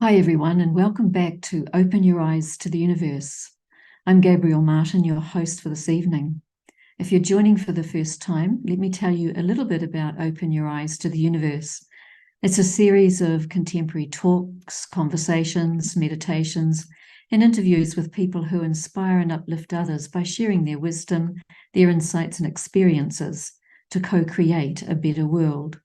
Hi, everyone, and welcome back to Open Your Eyes to the Universe. I'm Gabrielle Martin, your host for this evening. If you're joining for the first time, let me tell you a little bit about Open Your Eyes to the Universe. It's a series of contemporary talks, conversations, meditations, and interviews with people who inspire and uplift others by sharing their wisdom, their insights, and experiences to co-create a better world.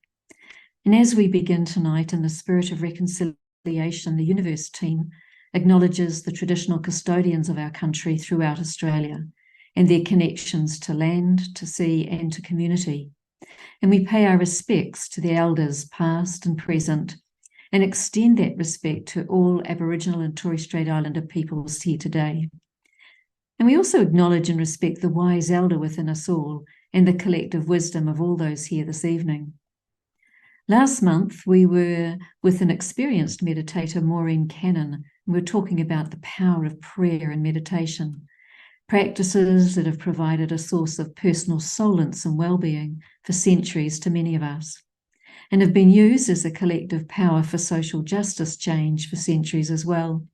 And as we begin tonight in the spirit of reconciliation, the Youniverse team acknowledges the traditional custodians of our country throughout Australia and their connections to land, to sea, and to community. And we pay our respects to the elders past and present and extend that respect to all Aboriginal and Torres Strait Islander peoples here today. And we also acknowledge and respect the wise elder within us all and the collective wisdom of all those here this evening. Last month, we were with an experienced meditator, Maureen Cannon, and we were talking about the power of prayer and meditation, practices that have provided a source of personal solace and well-being for centuries to many of us, and have been used as a collective power for social justice change for centuries as well.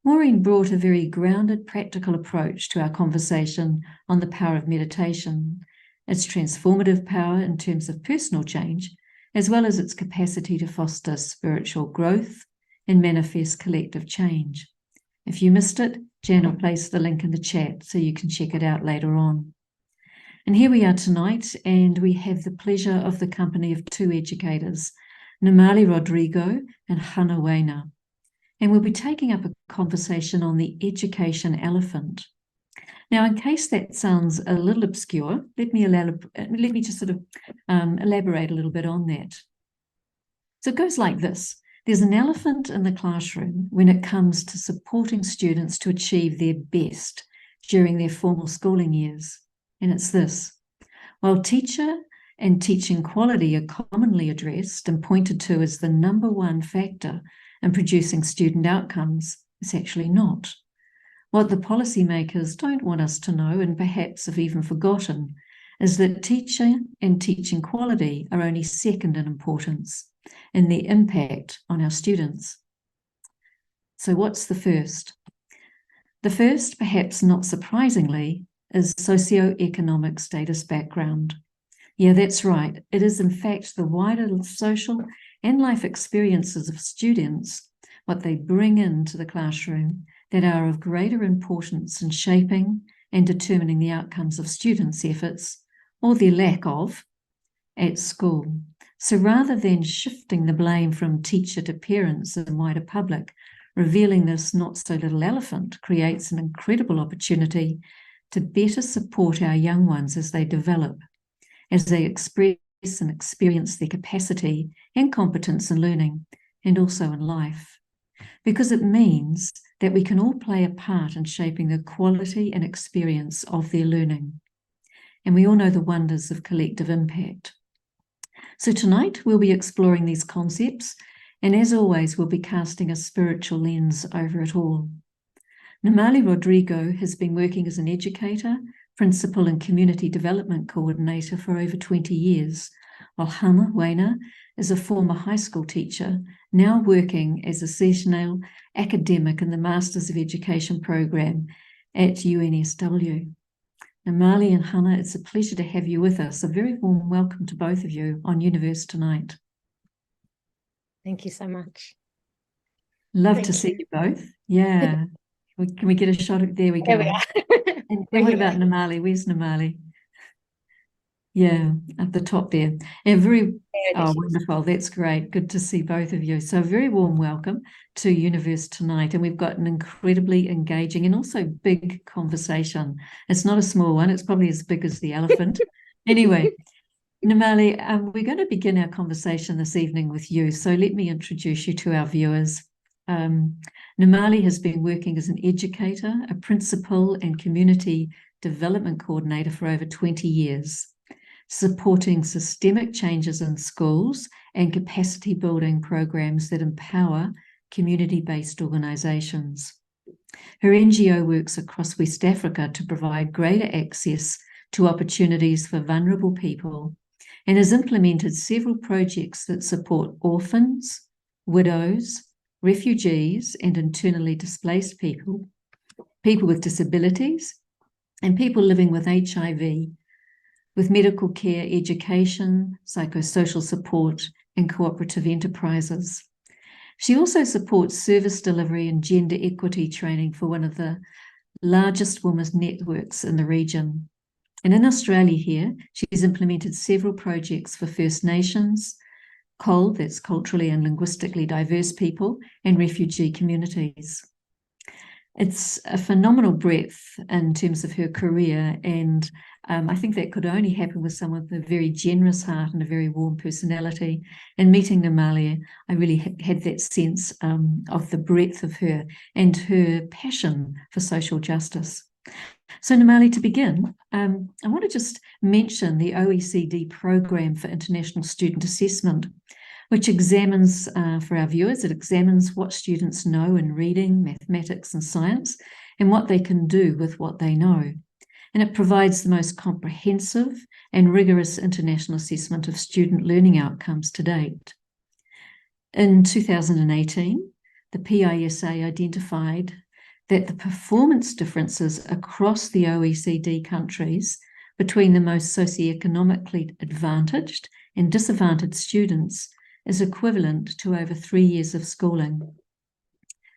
Maureen brought a very grounded, practical approach to our conversation on the power of meditation, its transformative power in terms of personal change, as well as its capacity to foster spiritual growth and manifest collective change. If you missed it, Jan will place the link in the chat so you can check it out later on. And here we are tonight, and we have the pleasure of the company of two educators, Nimali Rodrigo and Chanah Wainer. And we'll be taking up a conversation on the education elephant. Now, in case that sounds a little obscure, let me just sort of elaborate a little bit on that. So it goes like this. There's an elephant in the classroom when it comes to supporting students to achieve their best during their formal schooling years. And it's this. While teacher and teaching quality are commonly addressed and pointed to as the number one factor in producing student outcomes, it's actually not. What the policymakers don't want us to know, and perhaps have even forgotten, is that teacher and teaching quality are only second in importance in their impact on our students. So what's the first? The first, perhaps not surprisingly, is socioeconomic status background. Yeah, that's right. It is in fact the wider social and life experiences of students, what they bring into the classroom, that are of greater importance in shaping and determining the outcomes of students' efforts, or their lack of, at school. So rather than shifting the blame from teacher to parents and wider public, revealing this not so little elephant creates an incredible opportunity to better support our young ones as they develop, as they express and experience their capacity and competence in learning, and also in life. Because it means that we can all play a part in shaping the quality and experience of their learning. And we all know the wonders of collective impact. So tonight we'll be exploring these concepts, and as always, we'll be casting a spiritual lens over it all. Nimali Rodrigo has been working as an educator, principal and community development coordinator for over 20 years, while Chanah Wainer is a former high school teacher, now working as a seasonal academic in the Masters of Education program at UNSW. Nimali and Chanah, it's a pleasure to have you with us. A very warm welcome to both of you on Youniverse tonight. Thank you so much. Love to see you both. Yeah. Can we get a shot of, there we go. There we are. And what about Nimali? Where's Nimali? Yeah, at the top there. And wonderful. That's great. Good to see both of you. So a very warm welcome to Youniverse tonight. And we've got an incredibly engaging and also big conversation. It's not a small one. It's probably as big as the elephant. Anyway, Nimali, we're going to begin our conversation this evening with you. So let me introduce you to our viewers. Nimali has been working as an educator, a principal and community development coordinator for over 20 years. Supporting systemic changes in schools and capacity building programs that empower community-based organisations. Her NGO works across West Africa to provide greater access to opportunities for vulnerable people and has implemented several projects that support orphans, widows, refugees and internally displaced people, people with disabilities, and people living with HIV, with medical care, education, psychosocial support, and cooperative enterprises. She also supports service delivery and gender equity training for one of the largest women's networks in the region. And in Australia here, she's implemented several projects for First Nations, COL, that's culturally and linguistically diverse people, and refugee communities. It's a phenomenal breadth in terms of her career, and I think that could only happen with someone with a very generous heart and a very warm personality. And meeting Nimali, I really had that sense of the breadth of her and her passion for social justice. So Nimali, to begin, I want to just mention the OECD Program for International Student Assessment, which examines, for our viewers, it examines what students know in reading, mathematics and science, and what they can do with what they know. And it provides the most comprehensive and rigorous international assessment of student learning outcomes to date. In 2018, the PISA identified that the performance differences across the OECD countries between the most socioeconomically advantaged and disadvantaged students is equivalent to over 3 years of schooling.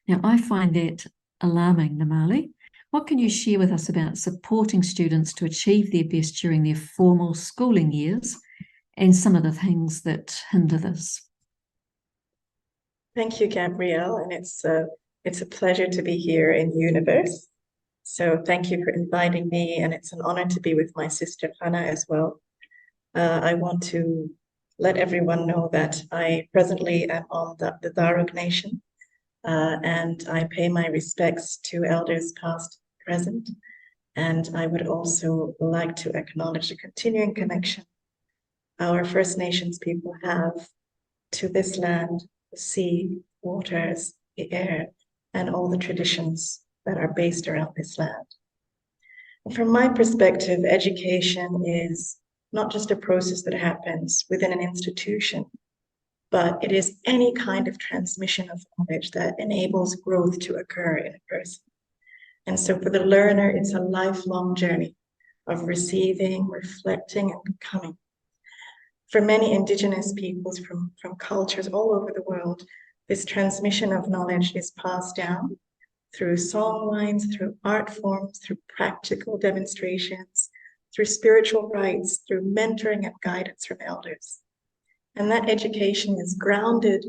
Now, I find that alarming, Nimali. What can you share with us about supporting students to achieve their best during their formal schooling years and some of the things that hinder this? Thank you, Gabrielle, and it's a pleasure to be here in Youniverse. So thank you for inviting me, and it's an honor to be with my sister Chanah as well. I want to let everyone know that I presently am on the Darug Nation, and I pay my respects to elders past, present, and I would also like to acknowledge the continuing connection our First Nations people have to this land, the sea, waters, the air, and all the traditions that are based around this land. From my perspective, education is not just a process that happens within an institution, but it is any kind of transmission of knowledge that enables growth to occur in a person. And so for the learner, it's a lifelong journey of receiving, reflecting, and becoming. For many Indigenous peoples from cultures all over the world, this transmission of knowledge is passed down through song lines, through art forms, through practical demonstrations, through spiritual rites, through mentoring and guidance from elders. And that education is grounded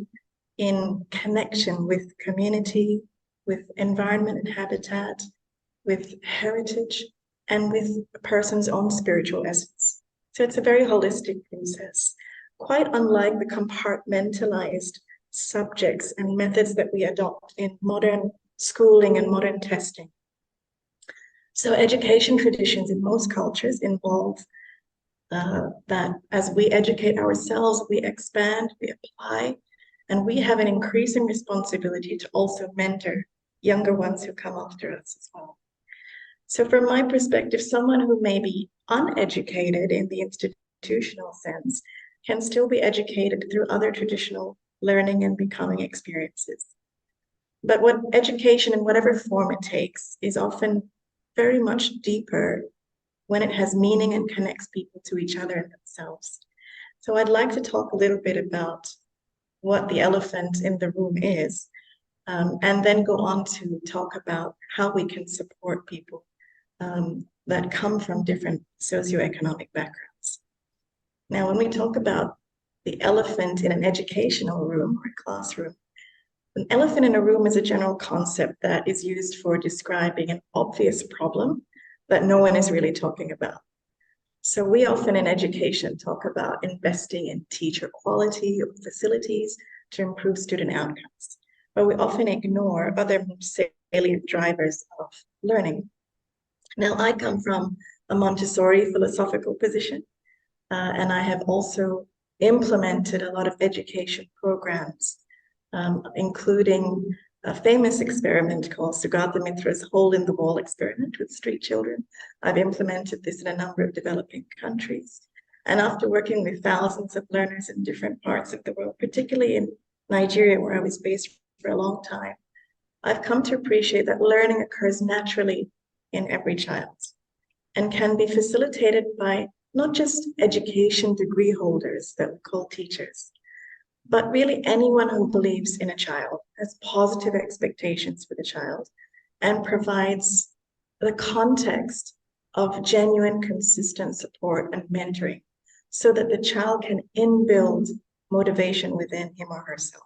in connection with community, with environment and habitat, with heritage, and with a person's own spiritual essence. So it's a very holistic process, quite unlike the compartmentalized subjects and methods that we adopt in modern schooling and modern testing. So education traditions in most cultures involve that as we educate ourselves, we expand, we apply, and we have an increasing responsibility to also mentor younger ones who come after us as well. So from my perspective, someone who may be uneducated in the institutional sense can still be educated through other traditional learning and becoming experiences. But what education, in whatever form it takes, is often very much deeper when it has meaning and connects people to each other and themselves. So I'd like to talk a little bit about what the elephant in the room is, and then go on to talk about how we can support people that come from different socioeconomic backgrounds. Now, when we talk about the elephant in an educational room or a classroom, an elephant in a room is a general concept that is used for describing an obvious problem that no one is really talking about. So we often in education talk about investing in teacher quality or facilities to improve student outcomes, but we often ignore other salient drivers of learning. Now, I come from a Montessori philosophical position, and I have also implemented a lot of education programs, including a famous experiment called Sugata Mitra's hole-in-the-wall experiment with street children. I've implemented this in a number of developing countries. And after working with thousands of learners in different parts of the world, particularly in Nigeria, where I was based for a long time, I've come to appreciate that learning occurs naturally in every child and can be facilitated by not just education degree holders that we call teachers, but really anyone who believes in a child, has positive expectations for the child, and provides the context of genuine, consistent support and mentoring so that the child can inbuild motivation within him or herself.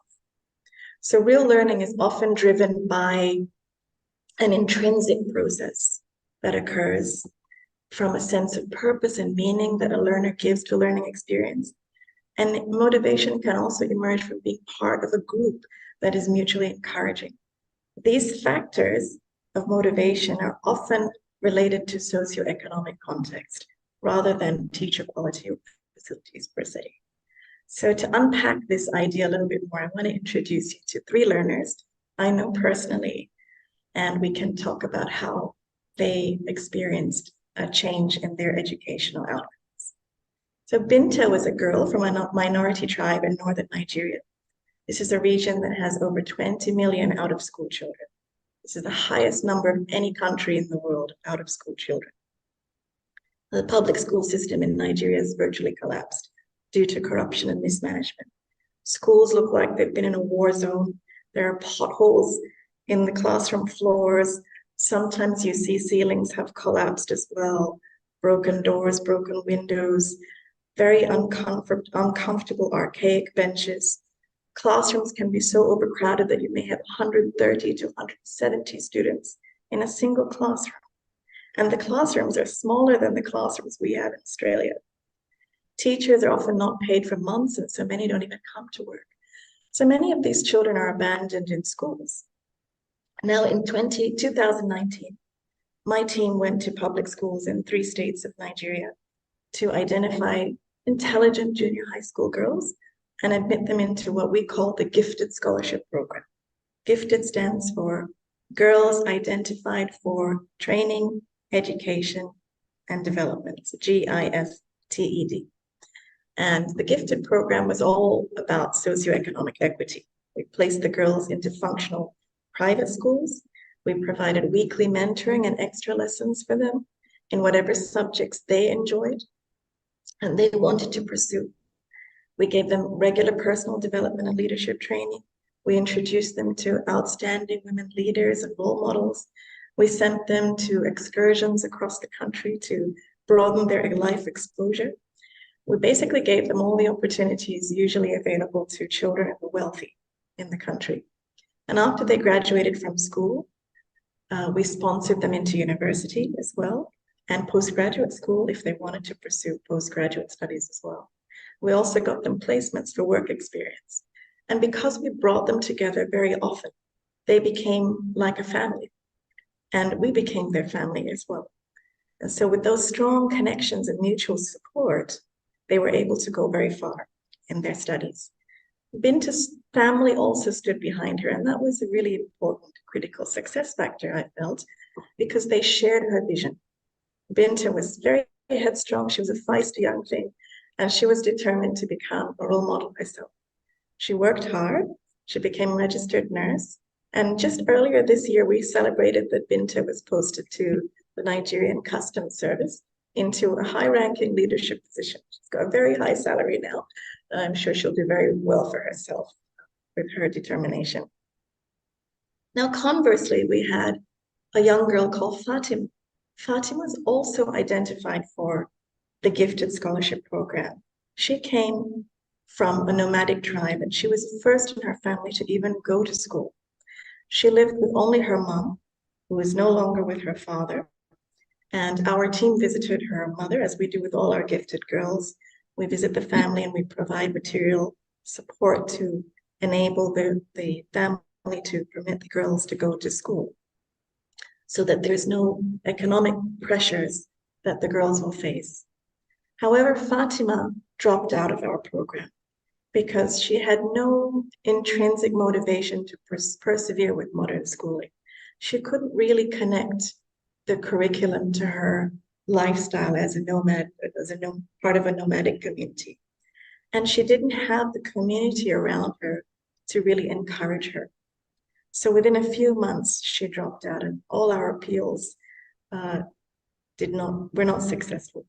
So real learning is often driven by an intrinsic process that occurs from a sense of purpose and meaning that a learner gives to a learning experience. And motivation can also emerge from being part of a group that is mutually encouraging. These factors of motivation are often related to socioeconomic context rather than teacher quality or facilities per se. So to unpack this idea a little bit more, I want to introduce you to 3 learners I know personally, and we can talk about how they experienced a change in their educational outcomes. So Binta was a girl from a minority tribe in northern Nigeria. This is a region that has over 20 million out-of-school children. This is the highest number of any country in the world of out-of-school children. The public school system in Nigeria has virtually collapsed due to corruption and mismanagement. Schools look like they've been in a war zone. There are potholes in the classroom floors. Sometimes you see ceilings have collapsed as well, broken doors, broken windows, very uncomfortable archaic benches. Classrooms can be so overcrowded that you may have 130 to 170 students in a single classroom. And the classrooms are smaller than the classrooms we have in Australia. Teachers are often not paid for months, and so many don't even come to work. So many of these children are abandoned in schools. Now in 2019, my team went to public schools in 3 states of Nigeria to identify intelligent junior high school girls and admit them into what we call the Gifted Scholarship Program. Gifted stands for Girls Identified for Training, Education, and Development, so GIFTED. And the Gifted program was all about socioeconomic equity. We placed the girls into functional private schools. We provided weekly mentoring and extra lessons for them in whatever subjects they enjoyed and they wanted to pursue. We gave them regular personal development and leadership training. We introduced them to outstanding women leaders and role models. We sent them to excursions across the country to broaden their life exposure. We basically gave them all the opportunities usually available to children of the wealthy in the country. And after they graduated from school, we sponsored them into university as well and postgraduate school if they wanted to pursue postgraduate studies as well. We also got them placements for work experience. And because we brought them together very often, they became like a family. And we became their family as well. And so with those strong connections and mutual support, they were able to go very far in their studies. Binta's family also stood behind her, and that was a really important critical success factor, I felt, because they shared her vision. Binta was very headstrong. She was a feisty young thing, and she was determined to become a role model herself. She worked hard. She became a registered nurse. And just earlier this year, we celebrated that Binta was posted to the Nigerian Customs Service into a high-ranking leadership position. She's got a very high salary now. I'm sure she'll do very well for herself with her determination. Now, conversely, we had a young girl called Fatima. Fatima was also identified for the Gifted Scholarship Program. She came from a nomadic tribe, and she was the first in her family to even go to school. She lived with only her mom, who is no longer with her father. And our team visited her mother, as we do with all our gifted girls. We visit the family and we provide material support to enable the family to permit the girls to go to school so that there's no economic pressures that the girls will face. However, Fatima dropped out of our program because she had no intrinsic motivation to persevere with modern schooling. She couldn't really connect the curriculum to her lifestyle as a nomad, part of a nomadic community. And she didn't have the community around her to really encourage her. So within a few months, she dropped out, and all our appeals were not successful.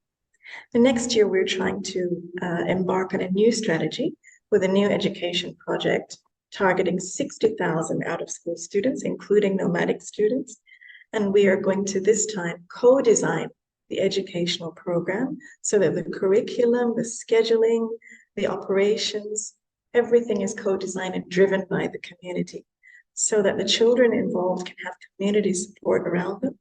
The next year, we're trying to embark on a new strategy with a new education project targeting 60,000 out-of-school students, including nomadic students. And we are going to this time co-design the educational program so that the curriculum, the scheduling, the operations, everything is co-designed and driven by the community so that the children involved can have community support around them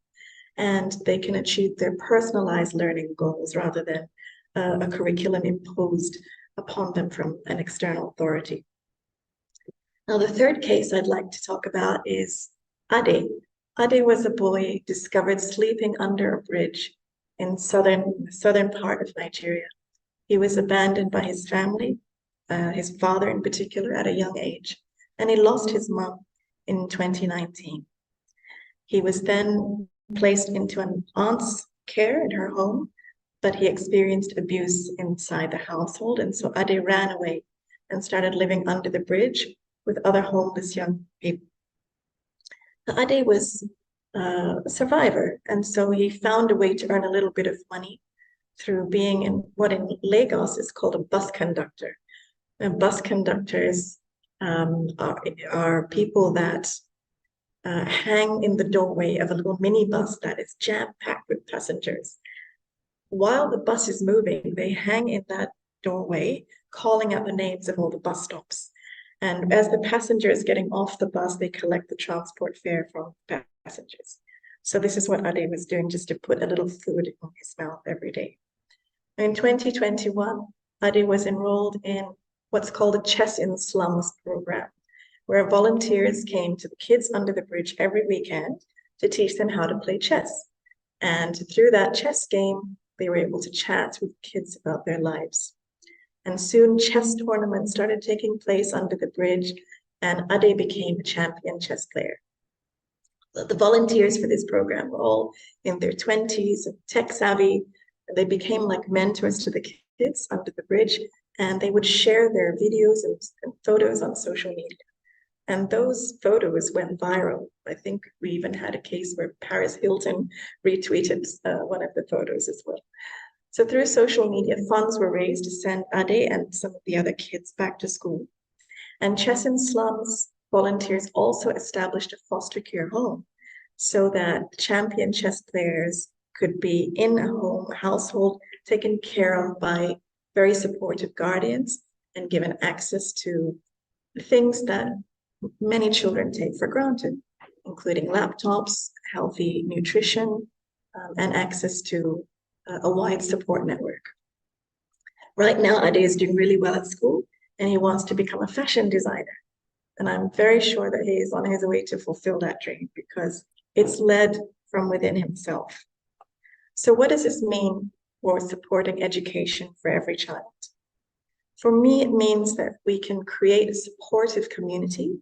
and they can achieve their personalized learning goals rather than a curriculum imposed upon them from an external authority. Now, the third case I'd like to talk about is Ade. Ade was a boy discovered sleeping under a bridge in the southern part of Nigeria. He was abandoned by his family, his father in particular, at a young age, and he lost his mom in 2019. He was then placed into an aunt's care in her home, but he experienced abuse inside the household, and so Ade ran away and started living under the bridge with other homeless young people. Now, Ade was a survivor, and so he found a way to earn a little bit of money through being in what in Lagos is called a bus conductor. And bus conductors are people that hang in the doorway of a little minibus that is jam-packed with passengers. While the bus is moving, they hang in that doorway, calling out the names of all the bus stops. And as the passenger is getting off the bus, they collect the transport fare from passengers. So this is what Ade was doing, just to put a little food in his mouth every day. In 2021, Ade was enrolled in what's called a Chess in Slums program, where volunteers came to the kids under the bridge every weekend to teach them how to play chess. And through that chess game, they were able to chat with kids about their lives. And soon chess tournaments started taking place under the bridge, and Ade became a champion chess player. The volunteers for this program were all in their 20s, tech savvy. They became like mentors to the kids under the bridge, and they would share their videos and photos on social media. And those photos went viral. I think we even had a case where Paris Hilton retweeted one of the photos as well. So through social media, funds were raised to send Ade and some of the other kids back to school. And Chess in Slums volunteers also established a foster care home so that champion chess players could be in a household taken care of by very supportive guardians and given access to things that many children take for granted, including laptops, healthy nutrition, and access to a wide support network. Right now, Ade is doing really well at school, and he wants to become a fashion designer. And I'm very sure that he is on his way to fulfill that dream because it's led from within himself. So what does this mean for supporting education for every child? For me, it means that we can create a supportive community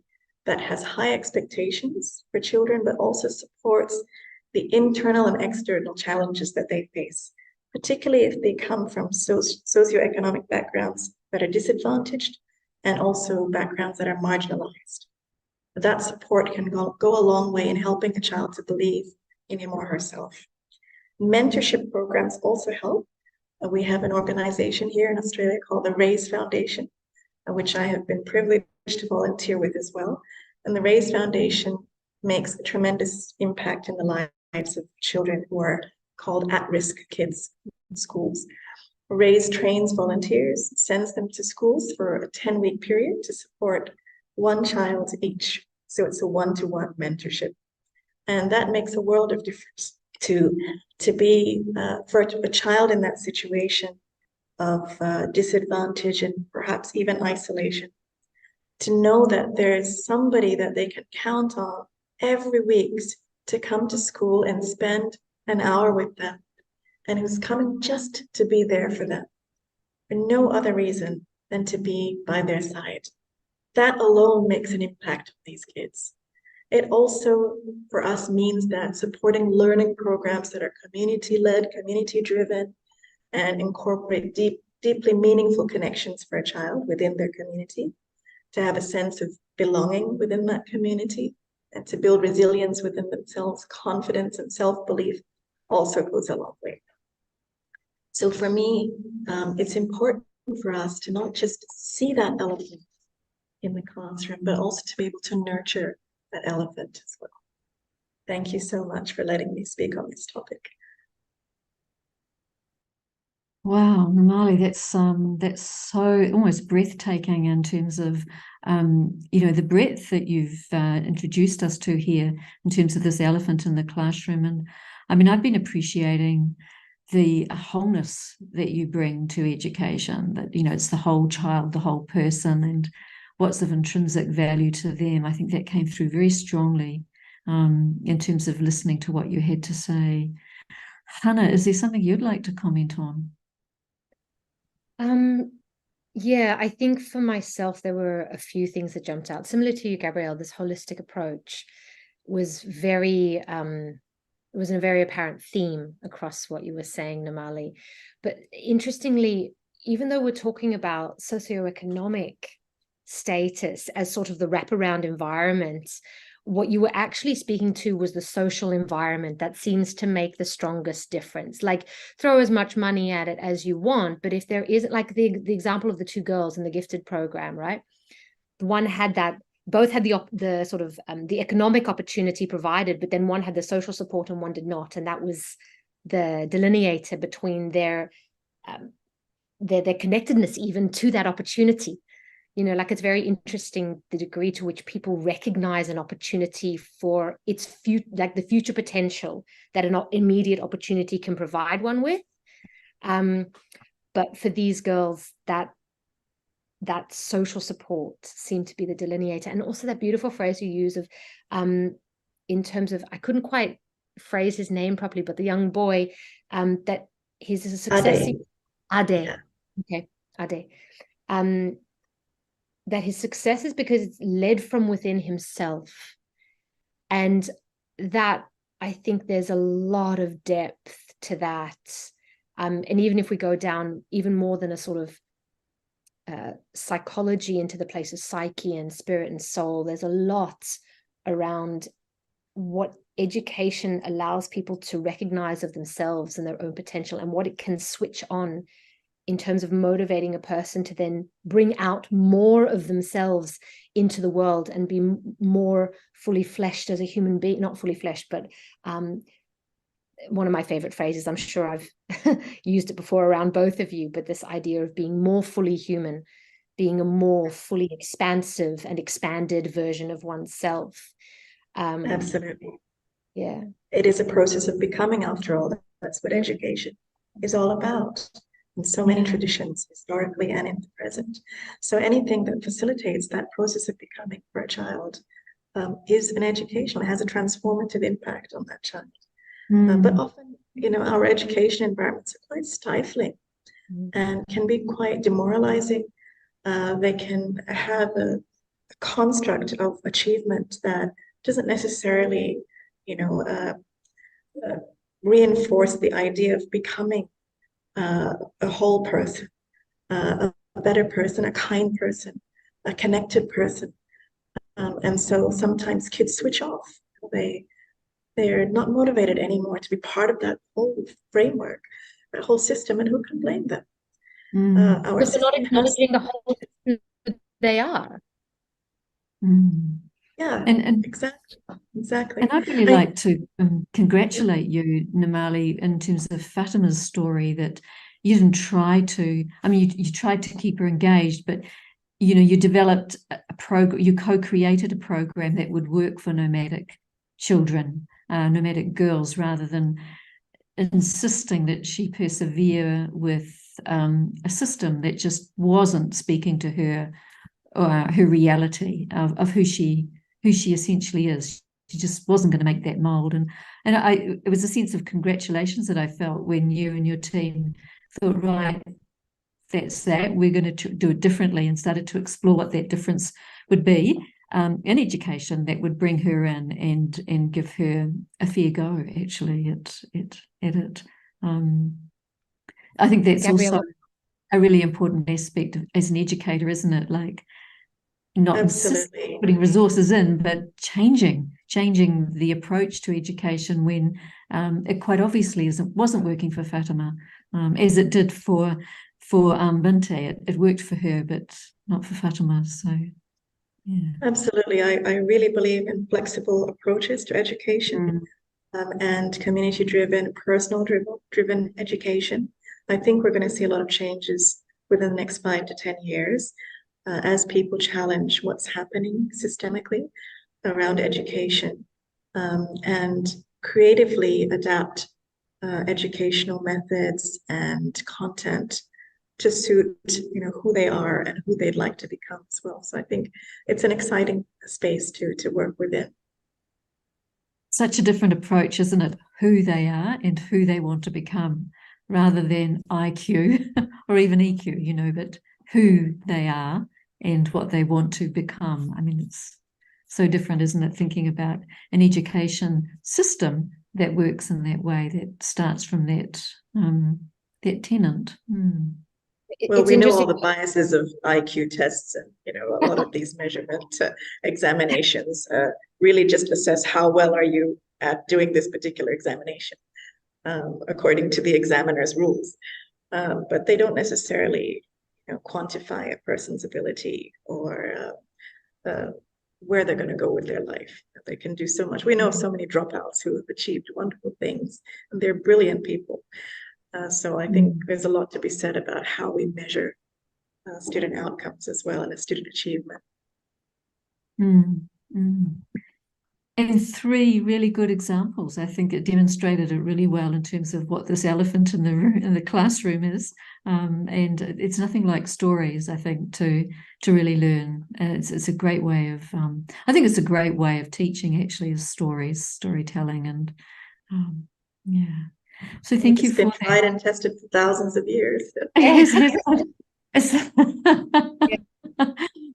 that has high expectations for children, but also supports the internal and external challenges that they face, particularly if they come from socioeconomic backgrounds that are disadvantaged and also backgrounds that are marginalized. That support can go a long way in helping a child to believe in him or herself. Mentorship programs also help. We have an organization here in Australia called the Raise Foundation, which I have been privileged to volunteer with as well. And the Raise Foundation makes a tremendous impact in the lives of children who are called at-risk kids in schools. Raise trains volunteers, sends them to schools for a 10-week period to support one child each. So it's a one-to-one mentorship. And that makes a world of difference to be, for a child in that situation of disadvantage and perhaps even isolation, to know that there's somebody that they can count on every week to come to school and spend an hour with them, and who's coming just to be there for them, for no other reason than to be by their side. That alone makes an impact on these kids. It also, for us, means that supporting learning programs that are community-led, community-driven, and incorporate deeply meaningful connections for a child within their community, to have a sense of belonging within that community, and to build resilience within themselves, confidence and self-belief also goes a long way. So for me, it's important for us to not just see that elephant in the classroom, but also to be able to nurture that elephant as well. Thank you so much for letting me speak on this topic. Wow, Nimali, that's so almost breathtaking in terms of the breadth that you've introduced us to here in terms of this elephant in the classroom. And I mean, I've been appreciating the wholeness that you bring to education, that, it's the whole child, the whole person, and what's of intrinsic value to them. I think that came through very strongly in terms of listening to what you had to say. Chanah, is there something you'd like to comment on? Yeah, I think for myself, there were a few things that jumped out. Similar to you, Gabrielle, this holistic approach was very, it was a very apparent theme across what you were saying, Nimali. But interestingly, even though we're talking about socioeconomic status as sort of the wraparound environment, what you were actually speaking to was the social environment that seems to make the strongest difference. Like, throw as much money at it as you want, but if there isn't, like the example of the two girls in the gifted program, right? One had that, both had the sort of the economic opportunity provided, but then one had the social support and one did not, and that was the delineator between their connectedness even to that opportunity. Like, it's very interesting the degree to which people recognize an opportunity for its the future potential that an immediate opportunity can provide one with. But for these girls, that social support seemed to be the delineator. And also that beautiful phrase you use of, in terms of, I couldn't quite phrase his name properly, but the young boy, that he's a success. Ade. Yeah. Okay, Ade. That his success is because it's led from within himself. And that, I think there's a lot of depth to that. And even if we go down even more than a sort of psychology into the place of psyche and spirit and soul, there's a lot around what education allows people to recognize of themselves and their own potential, and what it can switch on in terms of motivating a person to then bring out more of themselves into the world and be more fully fleshed as a human being. Not fully fleshed, but one of my favorite phrases, I'm sure I've used it before around both of you, but this idea of being more fully human, being a more fully expansive and expanded version of oneself. Absolutely. Yeah. It is a process of becoming, after all. That's what education is all about. In so many traditions, historically and in the present. So anything that facilitates that process of becoming for a child is an education. It has a transformative impact on that child. But often, our education environments are quite stifling and can be quite demoralizing. They can have a construct of achievement that doesn't necessarily, reinforce the idea of becoming a whole person, a better person, a kind person, a connected person. And so sometimes kids switch off. They're not motivated anymore to be part of that whole framework, that whole system, and who can blame them? Because they're not acknowledging the whole system that they are. Yeah, and exactly. And I'd really like to congratulate you, Nimali, in terms of Fatima's story, that you didn't try to, I mean, you tried to keep her engaged, but, you developed a program, you co-created a program that would work for nomadic children, nomadic girls, rather than insisting that she persevere with a system that just wasn't speaking to her, or her reality of who she essentially is. She just wasn't going to make that mold. And it was a sense of congratulations that I felt when you and your team thought, right, that's that. We're going to do it differently, and started to explore what that difference would be in education that would bring her in and give her a fair go, actually, at it. I think that's Gabrielle, also a really important aspect as an educator, isn't it? Like, not Absolutely. putting resources in, but changing the approach to education when it quite obviously wasn't working for Fatima, as it did for Binte. It worked for her, but not for Fatima. So, yeah. Absolutely. I really believe in flexible approaches to education, and community-driven, personal-driven education. I think we're going to see a lot of changes within the next 5 to 10 years as people challenge what's happening systemically around education, and creatively adapt educational methods and content to suit, who they are and who they'd like to become as well. So I think it's an exciting space to work within. Such a different approach, isn't it? Who they are and who they want to become, rather than IQ or even EQ, but who they are and what they want to become. I mean, it's so different, isn't it? Thinking about an education system that works in that way, that starts from that tenant. Well, we know all the biases of IQ tests, and a lot of these measurement examinations really just assess how well are you at doing this particular examination, according to the examiner's rules. But they don't necessarily, quantify a person's ability or where they're going to go with their life. They can do so much. We know of so many dropouts who have achieved wonderful things, and they're brilliant people. So I think there's a lot to be said about how we measure student outcomes as well, and student achievement. And 3 really good examples. I think it demonstrated it really well in terms of what this elephant in the classroom is. And it's nothing like stories, I think, to really learn. It's a great way of, I think it's a great way of teaching, actually, is storytelling. And yeah. So thank you for that. It's been tried and tested for thousands of years.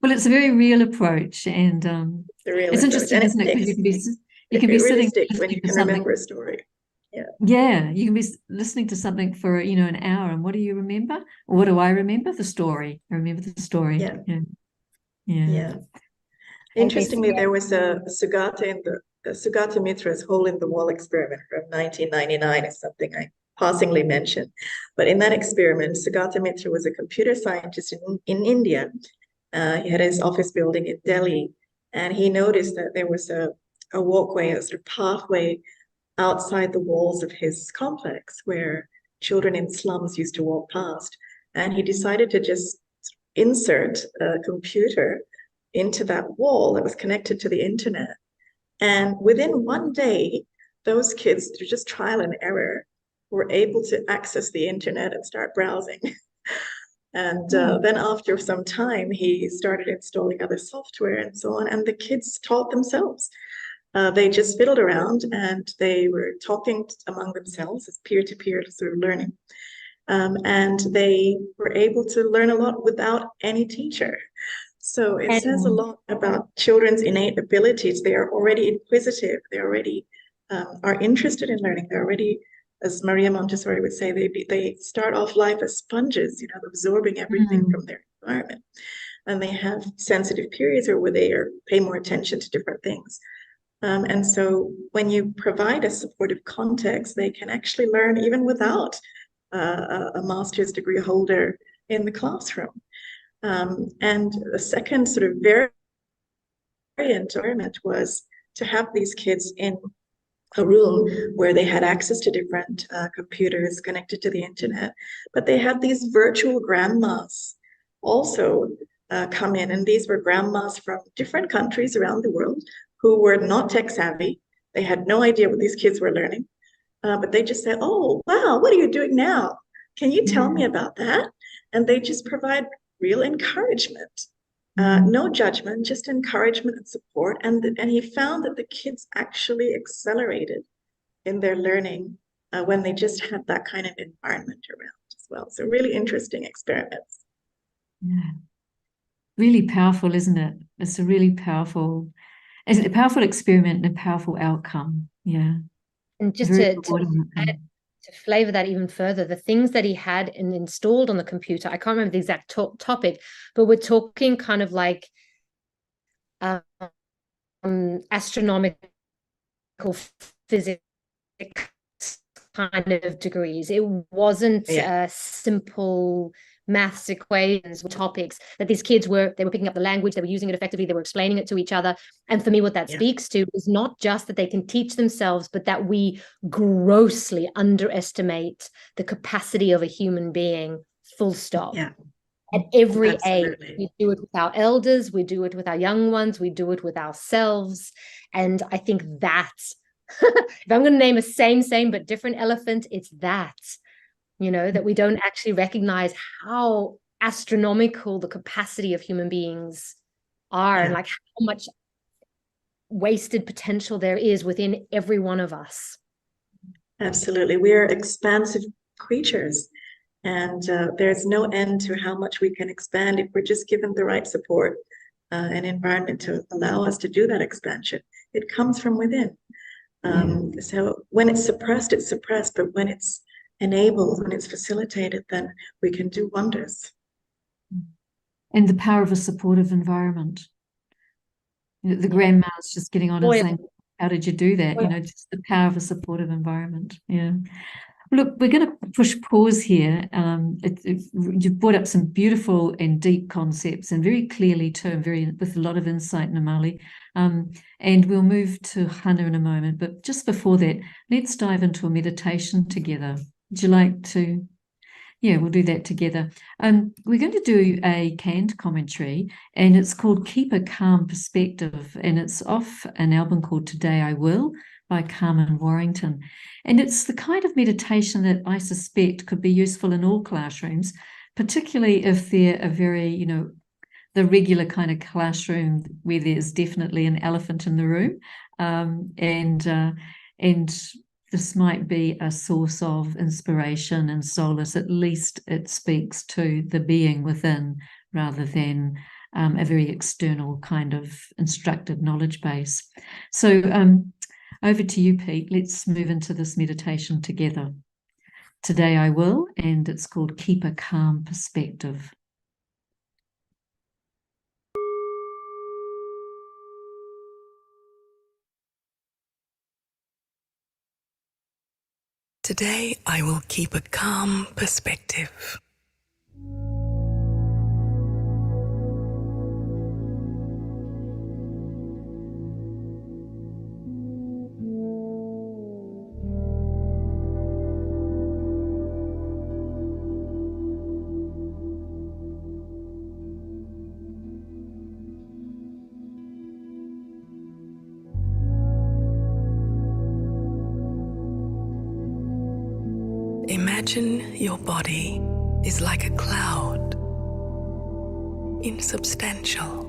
Well, it's a very real approach, and it's interesting, isn't it? Because you can be sitting when you can remember a story. Yeah, you can be listening to something for an hour, and what do you remember? Or what do I remember? The story. I remember the story. Yeah. Interestingly, there was a Sugata in the Sugata Mitra's hole in the wall experiment from 1999 is something I passingly mentioned. But in that experiment, Sugata Mitra was a computer scientist in India. He had his office building in Delhi, and he noticed that there was a walkway, a sort of pathway outside the walls of his complex where children in slums used to walk past. And he decided to just insert a computer into that wall that was connected to the internet. And within one day, those kids, through just trial and error, were able to access the internet and start browsing. And then after some time, he started installing other software and so on, and the kids taught themselves. They just fiddled around and they were talking among themselves as peer-to-peer sort of learning. And they were able to learn a lot without any teacher. So it says a lot about children's innate abilities. They are already inquisitive. They already are interested in learning. They're already, as Maria Montessori would say, they start off life as sponges, absorbing everything from their environment. And they have sensitive periods where they pay more attention to different things. And so when you provide a supportive context, they can actually learn even without a master's degree holder in the classroom. And the second sort of variant environment was to have these kids in a room where they had access to different computers connected to the internet, but they had these virtual grandmas also come in, and these were grandmas from different countries around the world who were not tech savvy. They had no idea what these kids were learning, but they just said, "Oh, wow, what are you doing now? Can you tell me about that?" And they just provide real encouragement. No judgment, just encouragement and support. And he found that the kids actually accelerated in their learning when they just had that kind of environment around as well. So really interesting experiments. Yeah. Really powerful, isn't it? It's a really powerful experiment and a powerful outcome. Yeah. And just to flavor that even further, the things that he had installed on the computer, I can't remember the exact topic, but we're talking kind of like astronomical physics kind of degrees. It wasn't simple maths equations or topics that these kids were picking up the language, they were using it effectively, they were explaining it to each other. And for me, what that speaks to is not just that they can teach themselves, but that we grossly underestimate the capacity of a human being, full stop. At every age, we do it with our elders, we do it with our young ones, we do it with ourselves. And I think that's, if I'm going to name a same but different elephant, it's that, that we don't actually recognize how astronomical the capacity of human beings are, and like how much wasted potential there is within every one of us. Absolutely. We are expansive creatures. And there's no end to how much we can expand if we're just given the right support and environment to allow us to do that expansion. It comes from within. So when it's suppressed, but when it's enabled, when it's facilitated, then we can do wonders. And the power of a supportive environment. The grandma's just getting on and saying, how did you do that? Just the power of a supportive environment. Yeah. Look, we're going to push pause here. You've brought up some beautiful and deep concepts and very clearly termed, with a lot of insight, Nimali. And we'll move to Chanah in a moment. But just before that, let's dive into a meditation together. Would you like to? Yeah, we'll do that together. We're going to do a canned commentary, and it's called Keep a Calm Perspective, and it's off an album called Today I Will by Carmen Warrington. And it's the kind of meditation that I suspect could be useful in all classrooms, particularly if they're a very, the regular kind of classroom where there's definitely an elephant in the room. And this might be a source of inspiration and solace. At least it speaks to the being within rather than a very external kind of instructed knowledge base. So over to you, Pete. Let's move into this meditation together. Today I will, and it's called Keep a Calm Perspective. Today I will keep a calm perspective. Imagine your body is like a cloud, insubstantial,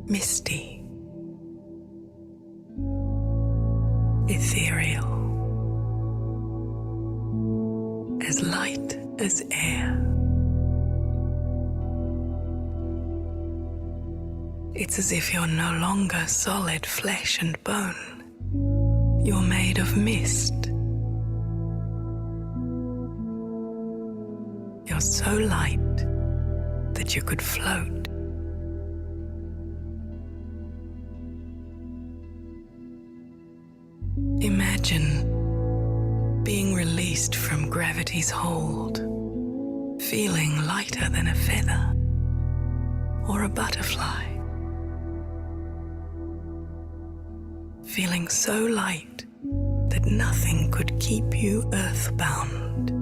misty, ethereal, as light as air. It's as if you're no longer solid flesh and bone. You're made of mist. You're so light that you could float. Imagine being released from gravity's hold, feeling lighter than a feather or a butterfly. Feeling so light that nothing could keep you earthbound.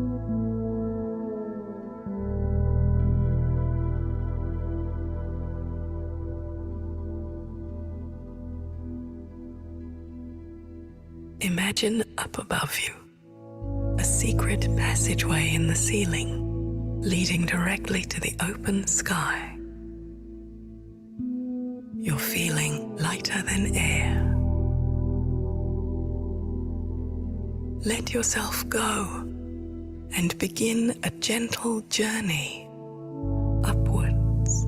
Imagine up above you, a secret passageway in the ceiling, leading directly to the open sky. You're feeling lighter than air. Let yourself go and begin a gentle journey upwards.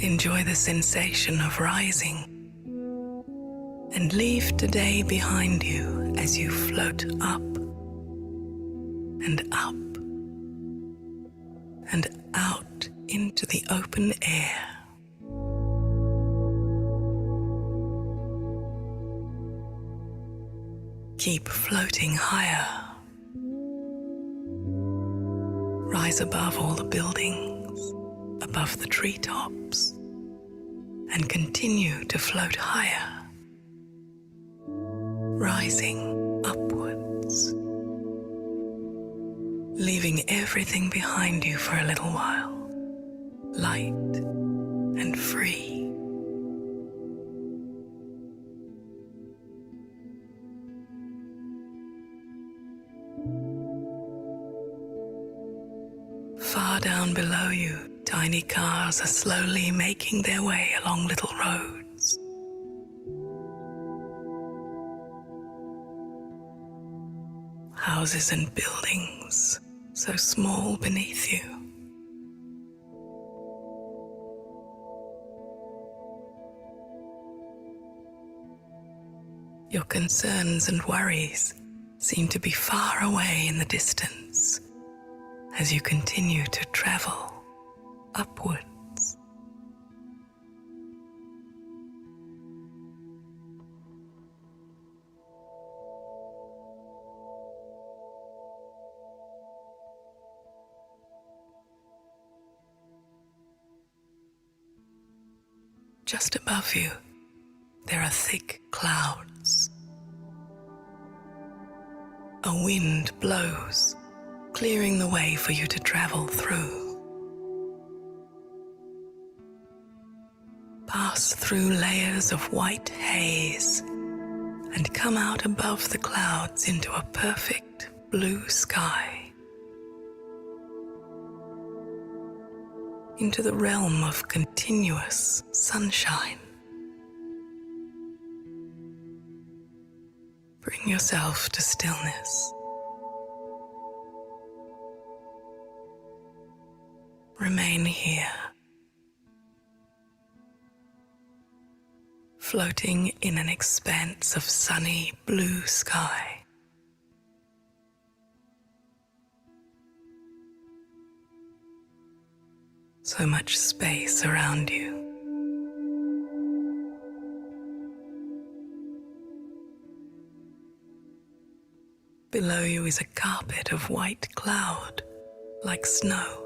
Enjoy the sensation of rising and leave today behind you as you float up and up and out into the open air. Keep floating higher. Rise above all the buildings, above the treetops, and continue to float higher, rising upwards, leaving everything behind you for a little while, light and free. Far down below you, tiny cars are slowly making their way along little roads. Houses and buildings so small beneath you. Your concerns and worries seem to be far away in the distance as you continue to travel upwards. Just above you, there are thick clouds. A wind blows, clearing the way for you to travel through. Pass through layers of white haze and come out above the clouds into a perfect blue sky, into the realm of continuous sunshine. Bring yourself to stillness. Remain here, floating in an expanse of sunny blue sky. So much space around you. Below you is a carpet of white cloud, like snow.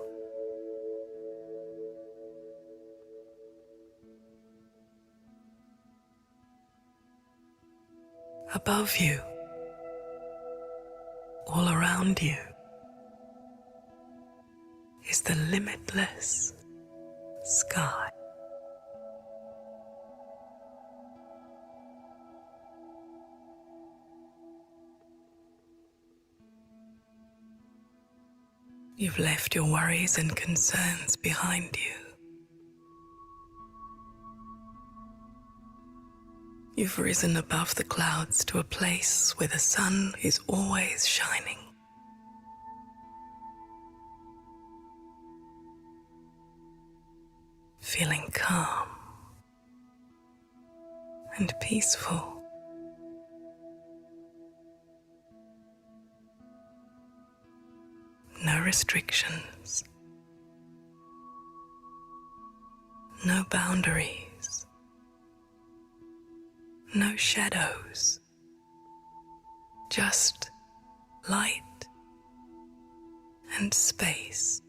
Above you, all around you, is the limitless sky. You've left your worries and concerns behind you. You've risen above the clouds to a place where the sun is always shining. Feeling calm and peaceful. No restrictions, no boundaries, no shadows, just light and space.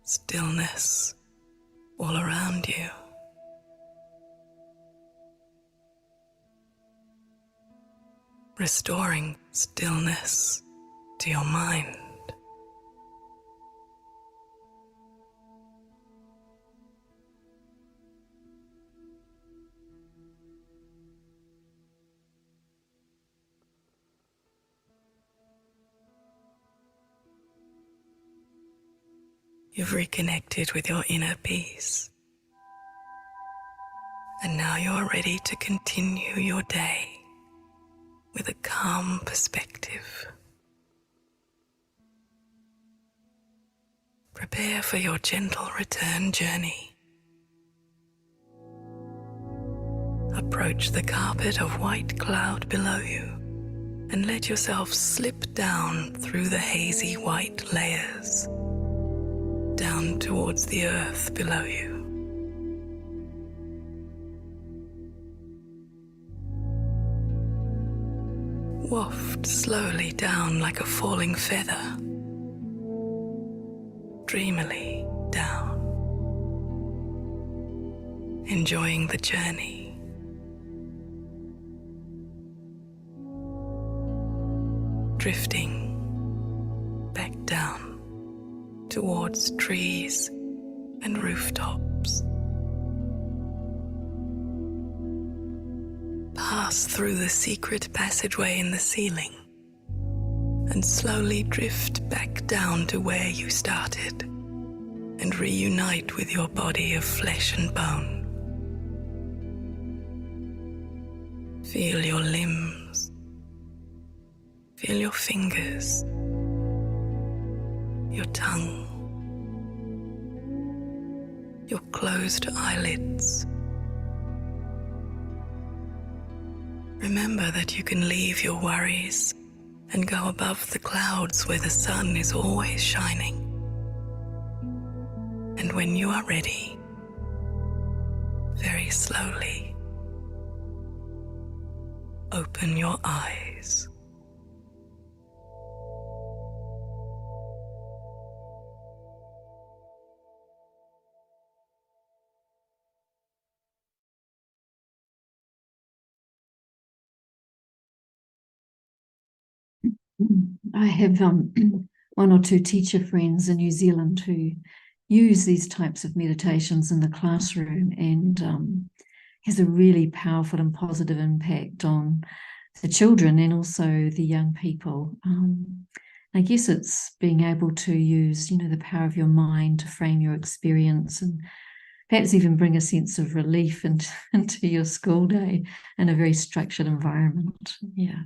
Stillness all around you. Restoring stillness to your mind. You've reconnected with your inner peace, and now you're ready to continue your day with a calm perspective. Prepare for your gentle return journey. Approach the carpet of white cloud below you and let yourself slip down through the hazy white layers, down towards the earth below you. Waft slowly down like a falling feather, dreamily down, enjoying the journey. Drifting back down towards trees and rooftops. Pass through the secret passageway in the ceiling and slowly drift back down to where you started and reunite with your body of flesh and bone. Feel your limbs. Feel your fingers, your tongue, your closed eyelids. Remember that you can leave your worries and go above the clouds where the sun is always shining. And when you are ready, very slowly, open your eyes. I have one or two teacher friends in New Zealand who use these types of meditations in the classroom, and has a really powerful and positive impact on the children and also the young people. I guess it's being able to use, the power of your mind to frame your experience and perhaps even bring a sense of relief into your school day in a very structured environment. Yeah.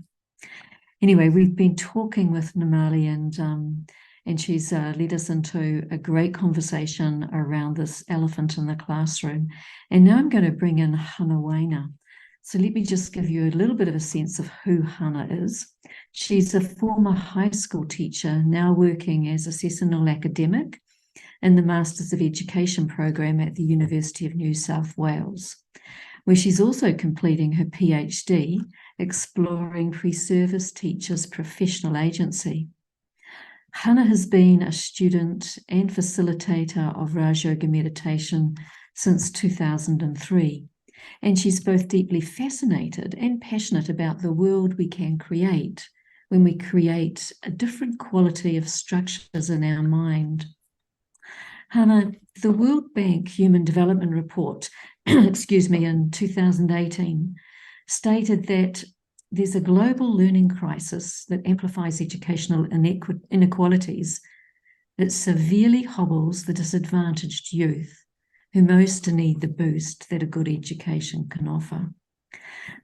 Anyway, we've been talking with Nimali, and she's led us into a great conversation around this elephant in the classroom. And now I'm going to bring in Wainer. So let me just give you a little bit of a sense of who Chanah is. She's a former high school teacher, now working as a seasonal academic in the Masters of Education program at the University of New South Wales, where she's also completing her PhD, exploring pre-service teachers' professional agency. Chanah has been a student and facilitator of Raj Yoga meditation since 2003, and she's both deeply fascinated and passionate about the world we can create when we create a different quality of structures in our mind. Chanah, the World Bank Human Development Report, in 2018, stated that there's a global learning crisis that amplifies educational inequalities that severely hobbles the disadvantaged youth who most need the boost that a good education can offer.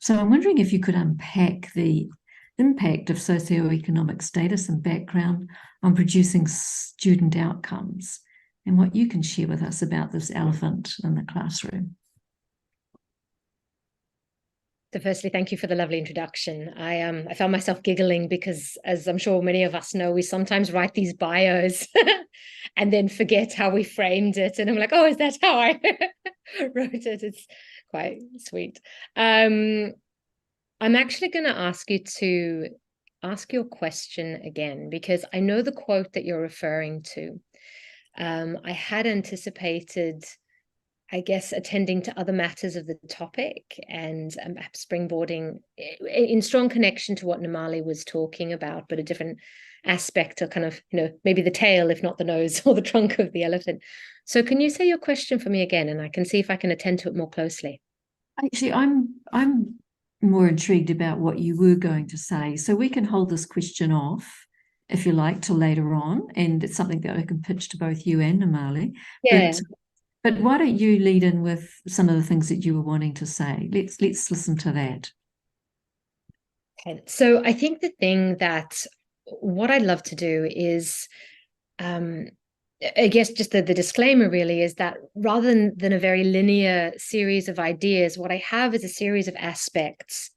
So I'm wondering if you could unpack the impact of socioeconomic status and background on producing student outcomes, and what you can share with us about this elephant in the classroom. So firstly, thank you for the lovely introduction. I found myself giggling because, as I'm sure many of us know, we sometimes write these bios and then forget how we framed it. And I'm like, oh, is that how I wrote it? It's quite sweet. I'm actually going to ask you to ask your question again, because I know the quote that you're referring to. I had anticipated, I guess, attending to other matters of the topic and perhaps springboarding in strong connection to what Nimali was talking about, but a different aspect, or kind of, maybe the tail, if not the nose or the trunk of the elephant. So can you say your question for me again, and I can see if I can attend to it more closely? Actually, I'm more intrigued about what you were going to say. So we can hold this question off, if you like, till later on, and it's something that I can pitch to both you and Nimali. Yeah. But why don't you lead in with some of the things that you were wanting to say? Let's listen to that. Okay. So I think the thing that what I'd love to do is I guess just the disclaimer really is that rather than a very linear series of ideas, what I have is a series of aspects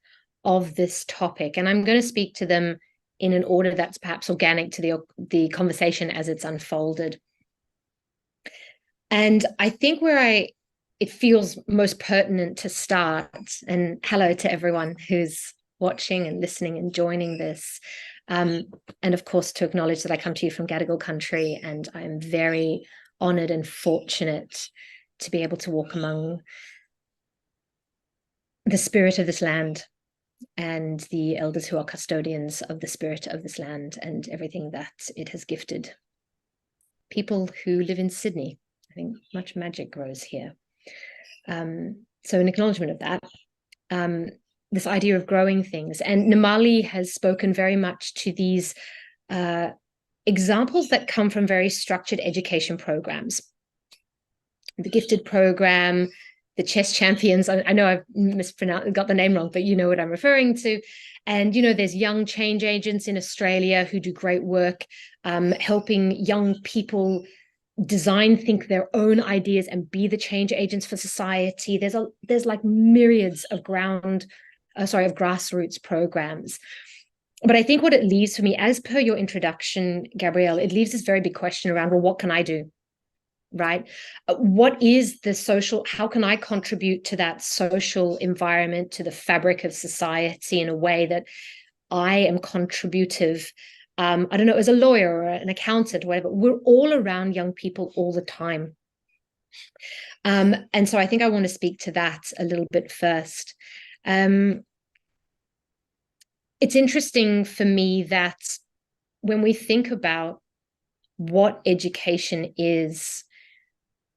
of this topic, and I'm going to speak to them in an order that's perhaps organic to the conversation as it's unfolded. And I think it feels most pertinent to start, and hello to everyone who's watching and listening and joining this. And of course, to acknowledge that I come to you from Gadigal country, and I'm very honored and fortunate to be able to walk among the spirit of this land and the elders who are custodians of the spirit of this land and everything that it has gifted. People who live in Sydney, I think much magic grows here. So in acknowledgement of that, this idea of growing things, and Nimali has spoken very much to these examples that come from very structured education programs. The gifted program, the chess champions, I know I've got the name wrong, but you know what I'm referring to. And, there's young change agents in Australia who do great work helping young people think their own ideas and be the change agents for society. There's like myriads of grassroots programs. But I think what it leaves for me, as per your introduction, Gabrielle, it leaves this very big question around, well, what can I do? Right? What is the social, how can I contribute to that social environment, to the fabric of society in a way that I am contributive? I don't know, as a lawyer or an accountant, whatever, we're all around young people all the time. And so I think I want to speak to that a little bit first. It's interesting for me that when we think about what education is,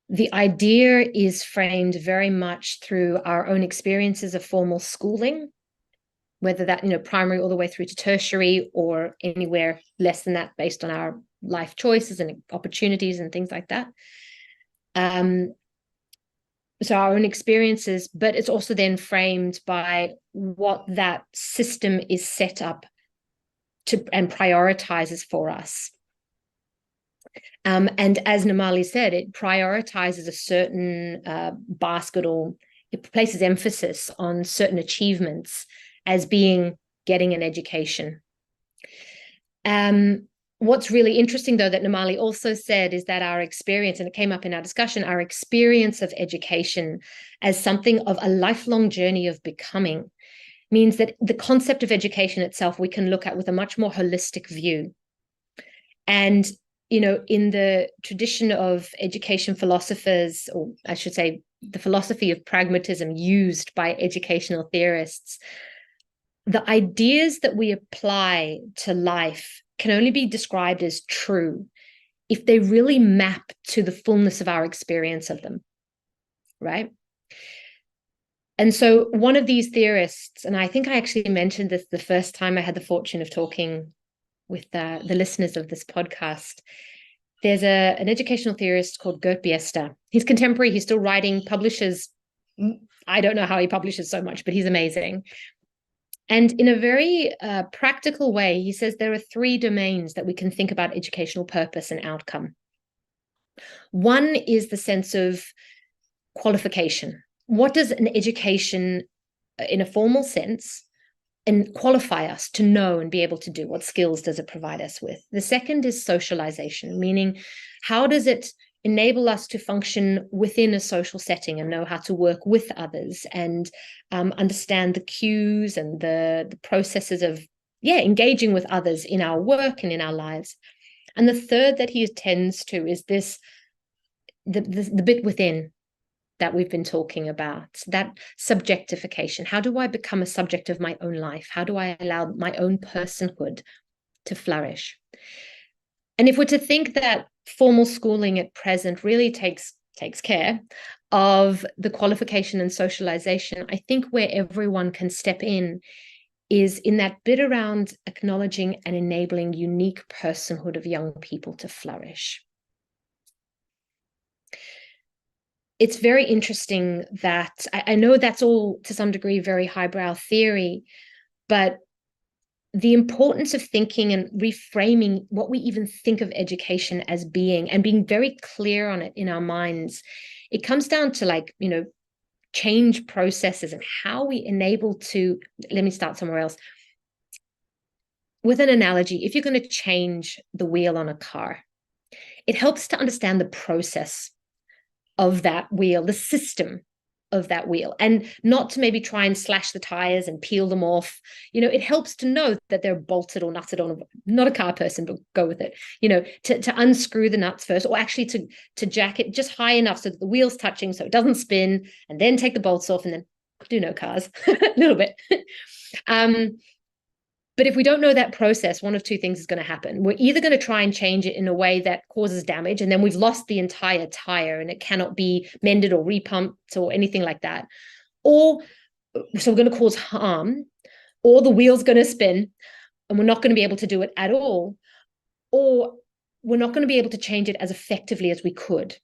the idea is framed very much through our own experiences of formal schooling, whether that, primary all the way through to tertiary or anywhere less than that based on our life choices and opportunities and things like that. So our own experiences, but it's also then framed by what that system is set up to and prioritizes for us. And as Nimali said, it prioritizes a certain basket, or it places emphasis on certain achievements as being getting an education. What's really interesting, though, that Nimali also said is that our experience, and it came up in our discussion, our experience of education as something of a lifelong journey of becoming means that the concept of education itself we can look at with a much more holistic view. And in the tradition of education philosophers, or I should say the philosophy of pragmatism used by educational theorists, the ideas that we apply to life can only be described as true if they really map to the fullness of our experience of them, right? And so one of these theorists, and I think I actually mentioned this the first time I had the fortune of talking with the listeners of this podcast. There's an educational theorist called Gert Biester. He's contemporary. He's still writing, publishes. I don't know how he publishes so much, but he's amazing. And in a very practical way, he says there are 3 domains that we can think about educational purpose and outcome. One is the sense of qualification. What does an education in a formal sense and qualify us to know and be able to do? What skills does it provide us with? The second is socialization, meaning how does it enable us to function within a social setting and know how to work with others and understand the cues and the processes of engaging with others in our work and in our lives. And the third that he attends to is this the bit within that we've been talking about, that subjectification. How do I become a subject of my own life? How do I allow my own personhood to flourish? And if we're to think that formal schooling at present really takes care of the qualification and socialization, I think where everyone can step in is in that bit around acknowledging and enabling unique personhood of young people to flourish. It's very interesting that I know that's all to some degree very highbrow theory, but the importance of thinking and reframing what we even think of education as being, and being very clear on it in our minds. It comes down to, like, change processes and how we enable to, let me start somewhere else. With an analogy, if you're going to change the wheel on a car, it helps to understand the process of that wheel, the system of that wheel, and not to maybe try and slash the tires and peel them off. It helps to know that they're bolted or nutted on. Not a car person, but go with it. To unscrew the nuts first, or actually to jack it just high enough so that the wheel's touching so it doesn't spin, and then take the bolts off, and then cars a little bit. But if we don't know that process, one of two things is going to happen. We're either going to try and change it in a way that causes damage, and then we've lost the entire tire and it cannot be mended or repumped or anything like that. Or so we're going to cause harm, or the wheel's going to spin and we're not going to be able to do it at all, or we're not going to be able to change it as effectively as we could,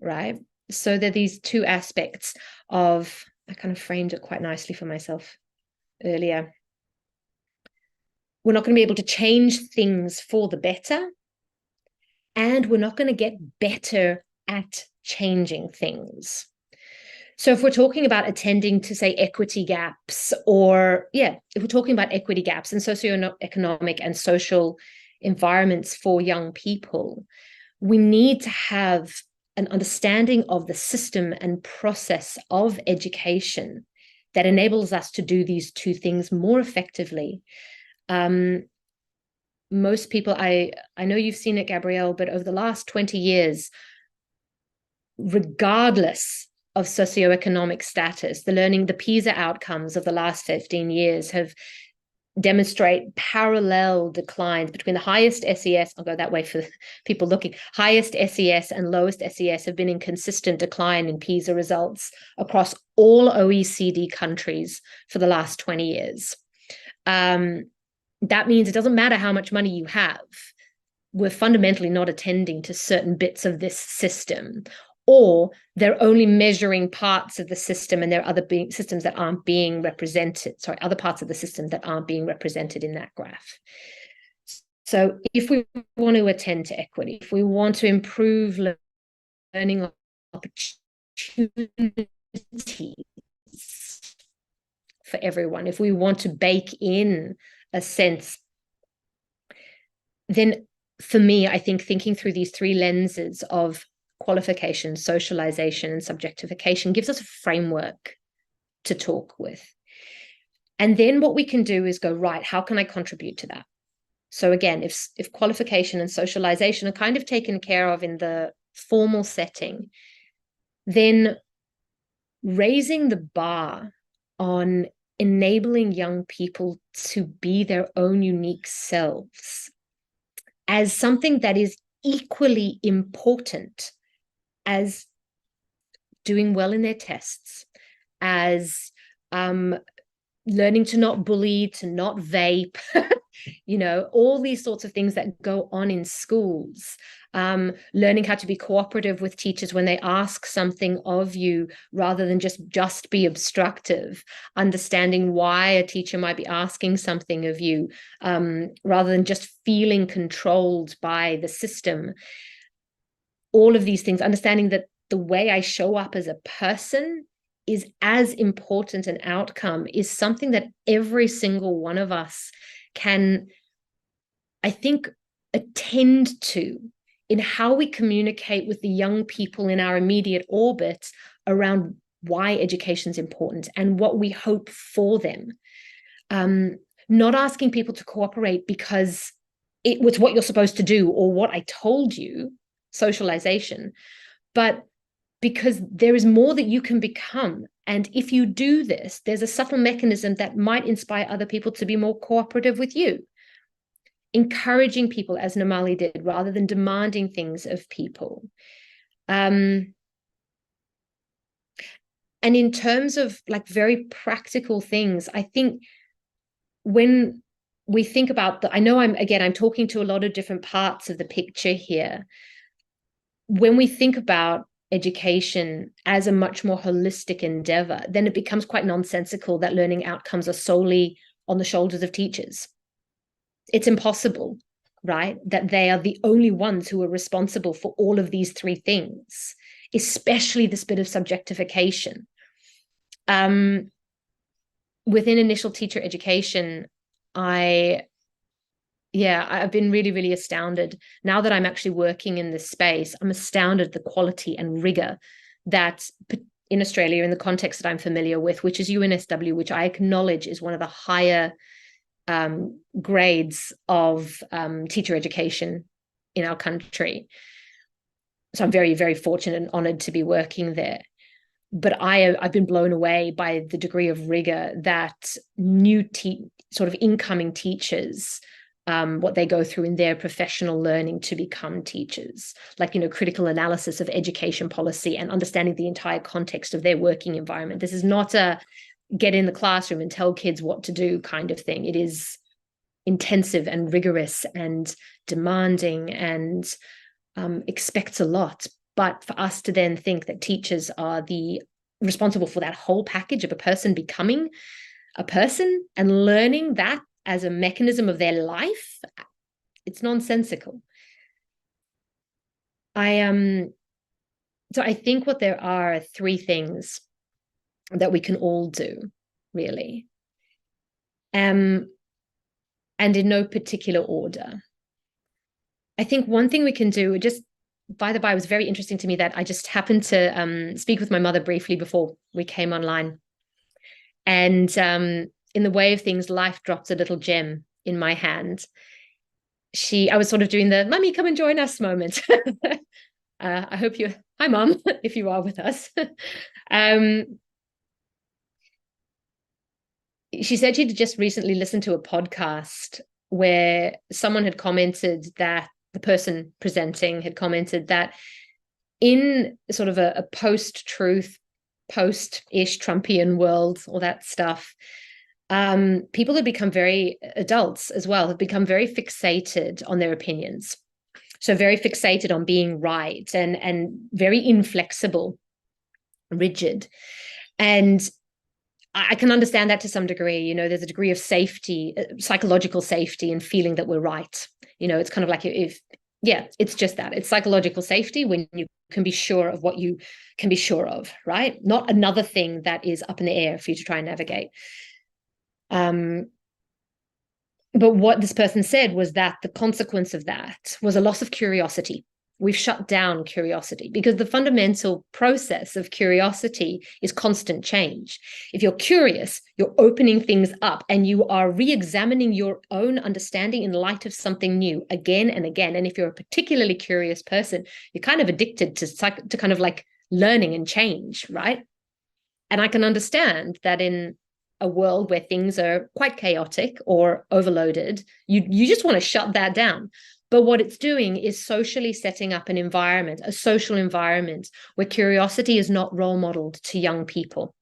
right? So there are these two aspects of, I kind of framed it quite nicely for myself earlier. We're not going to be able to change things for the better, and we're not going to get better at changing things. So if we're talking about attending to, say, equity gaps, or if we're talking about equity gaps in socioeconomic and social environments for young people, we need to have an understanding of the system and process of education that enables us to do these two things more effectively. Most people, I know you've seen it, Gabrielle, but over the last 20 years, regardless of socioeconomic status, the PISA outcomes of the last 15 years have demonstrate parallel declines between the highest SES, I'll go that way for people looking, highest SES and lowest SES have been in consistent decline in PISA results across all OECD countries for the last 20 years. That means it doesn't matter how much money you have. We're fundamentally not attending to certain bits of this system, or they're only measuring parts of the system, and there are other systems that aren't being represented. Other parts of the system that aren't being represented in that graph. So if we want to attend to equity, if we want to improve learning opportunities for everyone, if we want to bake in a sense, then for me, I think thinking through these three lenses of qualification, socialization, and subjectification gives us a framework to talk with. And then what we can do is go, right, how can I contribute to that? So again, if qualification and socialization are kind of taken care of in the formal setting, then raising the bar on enabling young people to be their own unique selves as something that is equally important as doing well in their tests, as learning to not bully, to not vape, all these sorts of things that go on in schools. Learning how to be cooperative with teachers when they ask something of you rather than just be obstructive, understanding why a teacher might be asking something of you rather than just feeling controlled by the system. All of these things, understanding that the way I show up as a person is as important an outcome, is something that every single one of us can, I think, attend to in how we communicate with the young people in our immediate orbit around why education is important and what we hope for them. Not asking people to cooperate because it was what you're supposed to do or what I told you, socialization, but because there is more that you can become. And if you do this, there's a subtle mechanism that might inspire other people to be more cooperative with you. Encouraging people, as Nimali did, rather than demanding things of people. And in terms of like very practical things, I think when we think about I know I'm talking to a lot of different parts of the picture here. When we think about education as a much more holistic endeavor, then it becomes quite nonsensical that learning outcomes are solely on the shoulders of teachers. it's impossible, right? That they are the only ones who are responsible for all of these three things, especially this bit of subjectification. Within initial teacher education, I've been really, really astounded. Now that I'm actually working in this space, I'm astounded at the quality and rigor that in Australia, in the context that I'm familiar with, which is UNSW, which I acknowledge is one of the higher grades of teacher education in our country. So I'm very, very fortunate and honored to be working there. But I've been blown away by the degree of rigor that new sort of incoming teachers, what they go through in their professional learning to become teachers, like, critical analysis of education policy and understanding the entire context of their working environment. This is not a get in the classroom and tell kids what to do kind of thing. It is intensive and rigorous and demanding and expects a lot. But for us to then think that teachers are responsible for that whole package of a person becoming a person and learning that as a mechanism of their life, it's nonsensical. So I think what there are three things that we can all do, really. And in no particular order. I think one thing we can do, just by the by, it was very interesting to me that I just happened to speak with my mother briefly before we came online. And in the way of things, life dropped a little gem in my hand. I was sort of doing the "Mummy, come and join us" moment. I hope hi Mum, if you are with us. She said she'd just recently listened to a podcast where someone had commented that the person presenting had commented that in sort of a post-truth, post-ish Trumpian world, all that stuff, people have become adults as well, have become very fixated on their opinions. So very fixated on being right and very inflexible, rigid. And I can understand that to some degree. There's a degree of safety, psychological safety, in feeling that we're right. It's kind of like it's just that. It's psychological safety when you can be sure of what you can be sure of, right? Not another thing that is up in the air for you to try and navigate. But what this person said was that the consequence of that was a loss of curiosity. We've shut down curiosity because the fundamental process of curiosity is constant change. If you're curious, you're opening things up and you are re-examining your own understanding in light of something new again and again. And if you're a particularly curious person, you're kind of addicted to kind of like learning and change, right? And I can understand that in a world where things are quite chaotic or overloaded, you just want to shut that down. But what it's doing is socially setting up an environment, a social environment where curiosity is not role modeled to young people.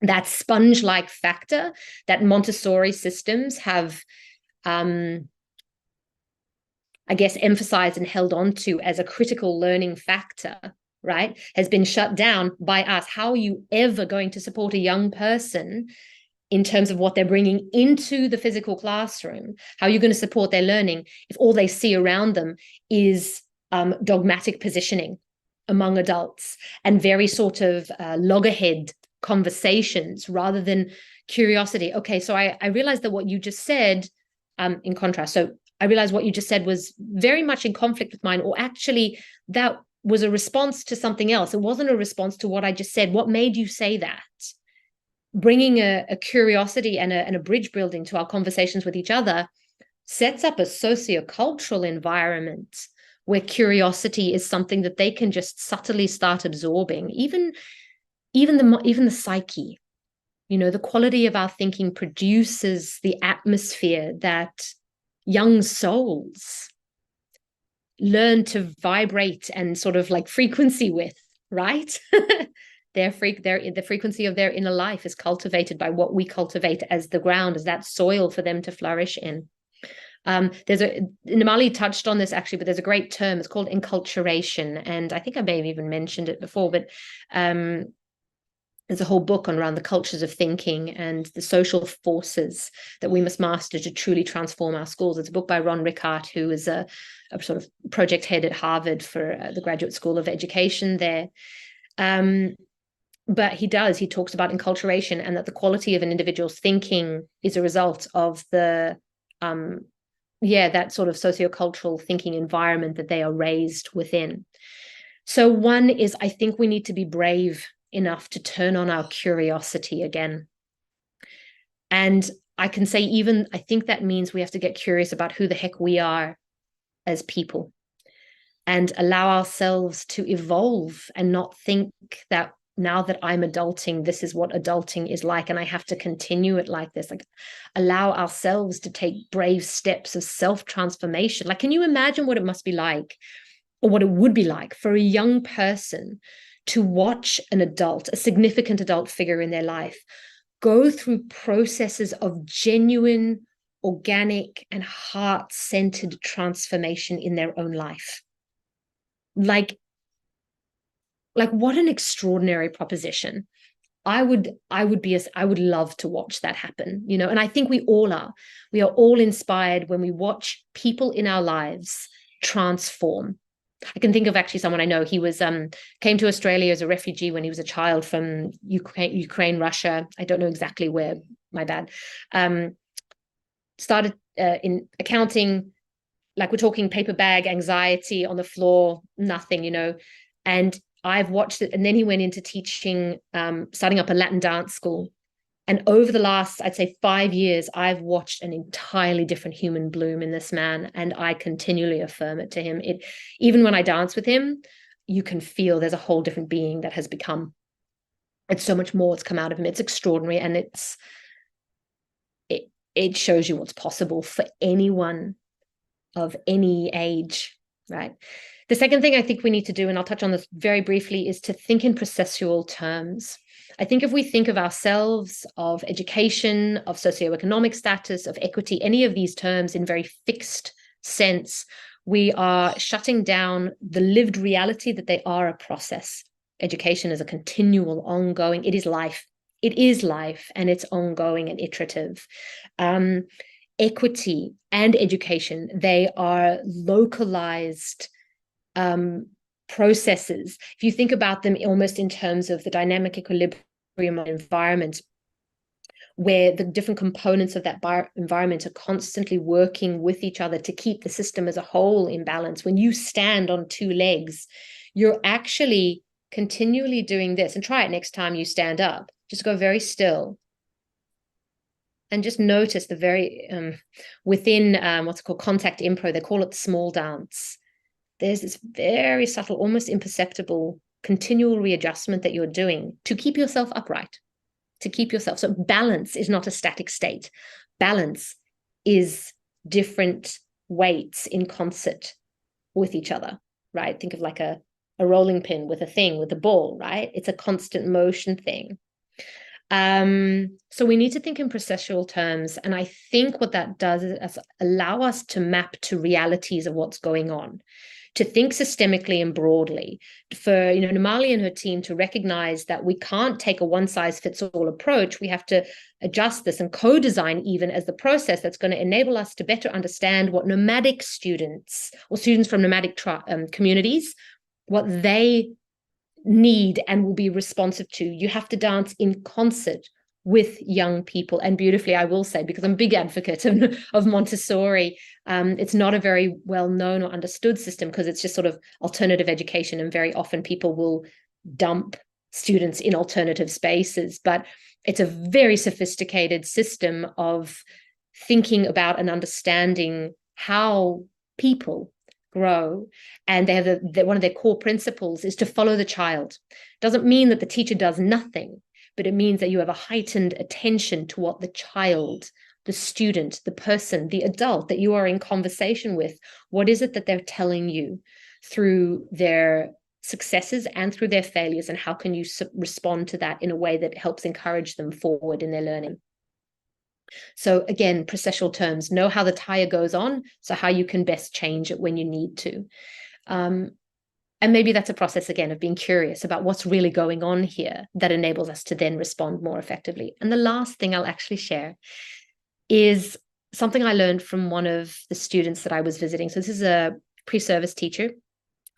That sponge-like factor that Montessori systems have, I guess, emphasized and held on to as a critical learning factor, right, has been shut down by us. How are you ever going to support a young person in terms of what they're bringing into the physical classroom? How are you going to support their learning if all they see around them is dogmatic positioning among adults and very sort of loggerhead conversations rather than curiosity? Okay, so I realized that what you just said, in contrast, so I realized what you just said was very much in conflict with mine, or actually that was a response to something else. It wasn't a response to what I just said. What made you say that? Bringing a curiosity and a bridge building to our conversations with each other sets up a sociocultural environment where curiosity is something that they can just subtly start absorbing. Even the psyche, the quality of our thinking produces the atmosphere that young souls learn to vibrate and sort of like frequency with, right? The frequency of their inner life is cultivated by what we cultivate as the ground, as that soil for them to flourish in. Nimali touched on this actually, but there's a great term. It's called enculturation, and I think I may have even mentioned it before. But there's a whole book on around the cultures of thinking and the social forces that we must master to truly transform our schools. It's a book by Ron Rickard, who is a sort of project head at Harvard for the Graduate School of Education there. But he talks about enculturation, and that the quality of an individual's thinking is a result of the, that sort of sociocultural thinking environment that they are raised within. So one is, I think we need to be brave enough to turn on our curiosity again. And I can say I think that means we have to get curious about who the heck we are as people, and allow ourselves to evolve, and not think that now that I'm adulting, this is what adulting is like, and I have to continue it like this. Like, allow ourselves to take brave steps of self-transformation. Like, can you imagine what it must be like, or what it would be like for a young person to watch an adult, a significant adult figure in their life, go through processes of genuine, organic, and heart-centered transformation in their own life? Like what an extraordinary proposition. I would love to watch that happen, and I think we are all inspired when we watch people in our lives transform. I can think of actually someone I know. He was came to Australia as a refugee when he was a child from Ukraine, Russia. I don't know exactly where, my bad. Started in accounting, like we're talking paper bag, anxiety on the floor, nothing, and I've watched it. And then he went into teaching, starting up a Latin dance school. And over the last, I'd say 5 years, I've watched an entirely different human bloom in this man. And I continually affirm it to him. Even when I dance with him, you can feel there's a whole different being that has become. It's so much more that's come out of him. It's extraordinary. And it shows you what's possible for anyone of any age, right? The second thing I think we need to do, and I'll touch on this very briefly, is to think in processual terms. I think if we think of ourselves, of education, of socioeconomic status, of equity, any of these terms in very fixed sense, we are shutting down the lived reality that they are a process. Education is a continual, ongoing, it is life. It is life, and it's ongoing and iterative. Equity and education, they are localized processes. If you think about them almost in terms of the dynamic equilibrium environment, where the different components of that environment are constantly working with each other to keep the system as a whole in balance. When you stand on two legs, you're actually continually doing this. And try it next time you stand up. Just go very still. And just notice the very, within what's called contact improv, they call it the small dance. There's this very subtle, almost imperceptible, continual readjustment that you're doing to keep yourself upright, to keep yourself. So balance is not a static state. Balance is different weights in concert with each other, right? Think of like a rolling pin with a ball, right? It's a constant motion thing. So we need to think in processual terms. And I think what that does is allow us to map to realities of what's going on, to think systemically and broadly, for Nimali and her team to recognize that we can't take a one-size-fits-all approach. We have to adjust this and co-design even as the process that's going to enable us to better understand what nomadic students or students from nomadic communities, what they need and will be responsive to. You have to dance in concert with young people. And beautifully, I will say, because I'm a big advocate of Montessori, it's not a very well known or understood system because it's just sort of alternative education. And very often people will dump students in alternative spaces. But it's a very sophisticated system of thinking about and understanding how people grow. And they have one of their core principles is to follow the child. Doesn't mean that the teacher does nothing, but it means that you have a heightened attention to what the child, the student, the person, the adult that you are in conversation with, what is it that they're telling you through their successes and through their failures, and how can you respond to that in a way that helps encourage them forward in their learning. So again, processual terms, know how the tire goes on, so how you can best change it when you need to. And maybe that's a process, again, of being curious about what's really going on here that enables us to then respond more effectively. And the last thing I'll actually share is something I learned from one of the students that I was visiting. So this is a pre-service teacher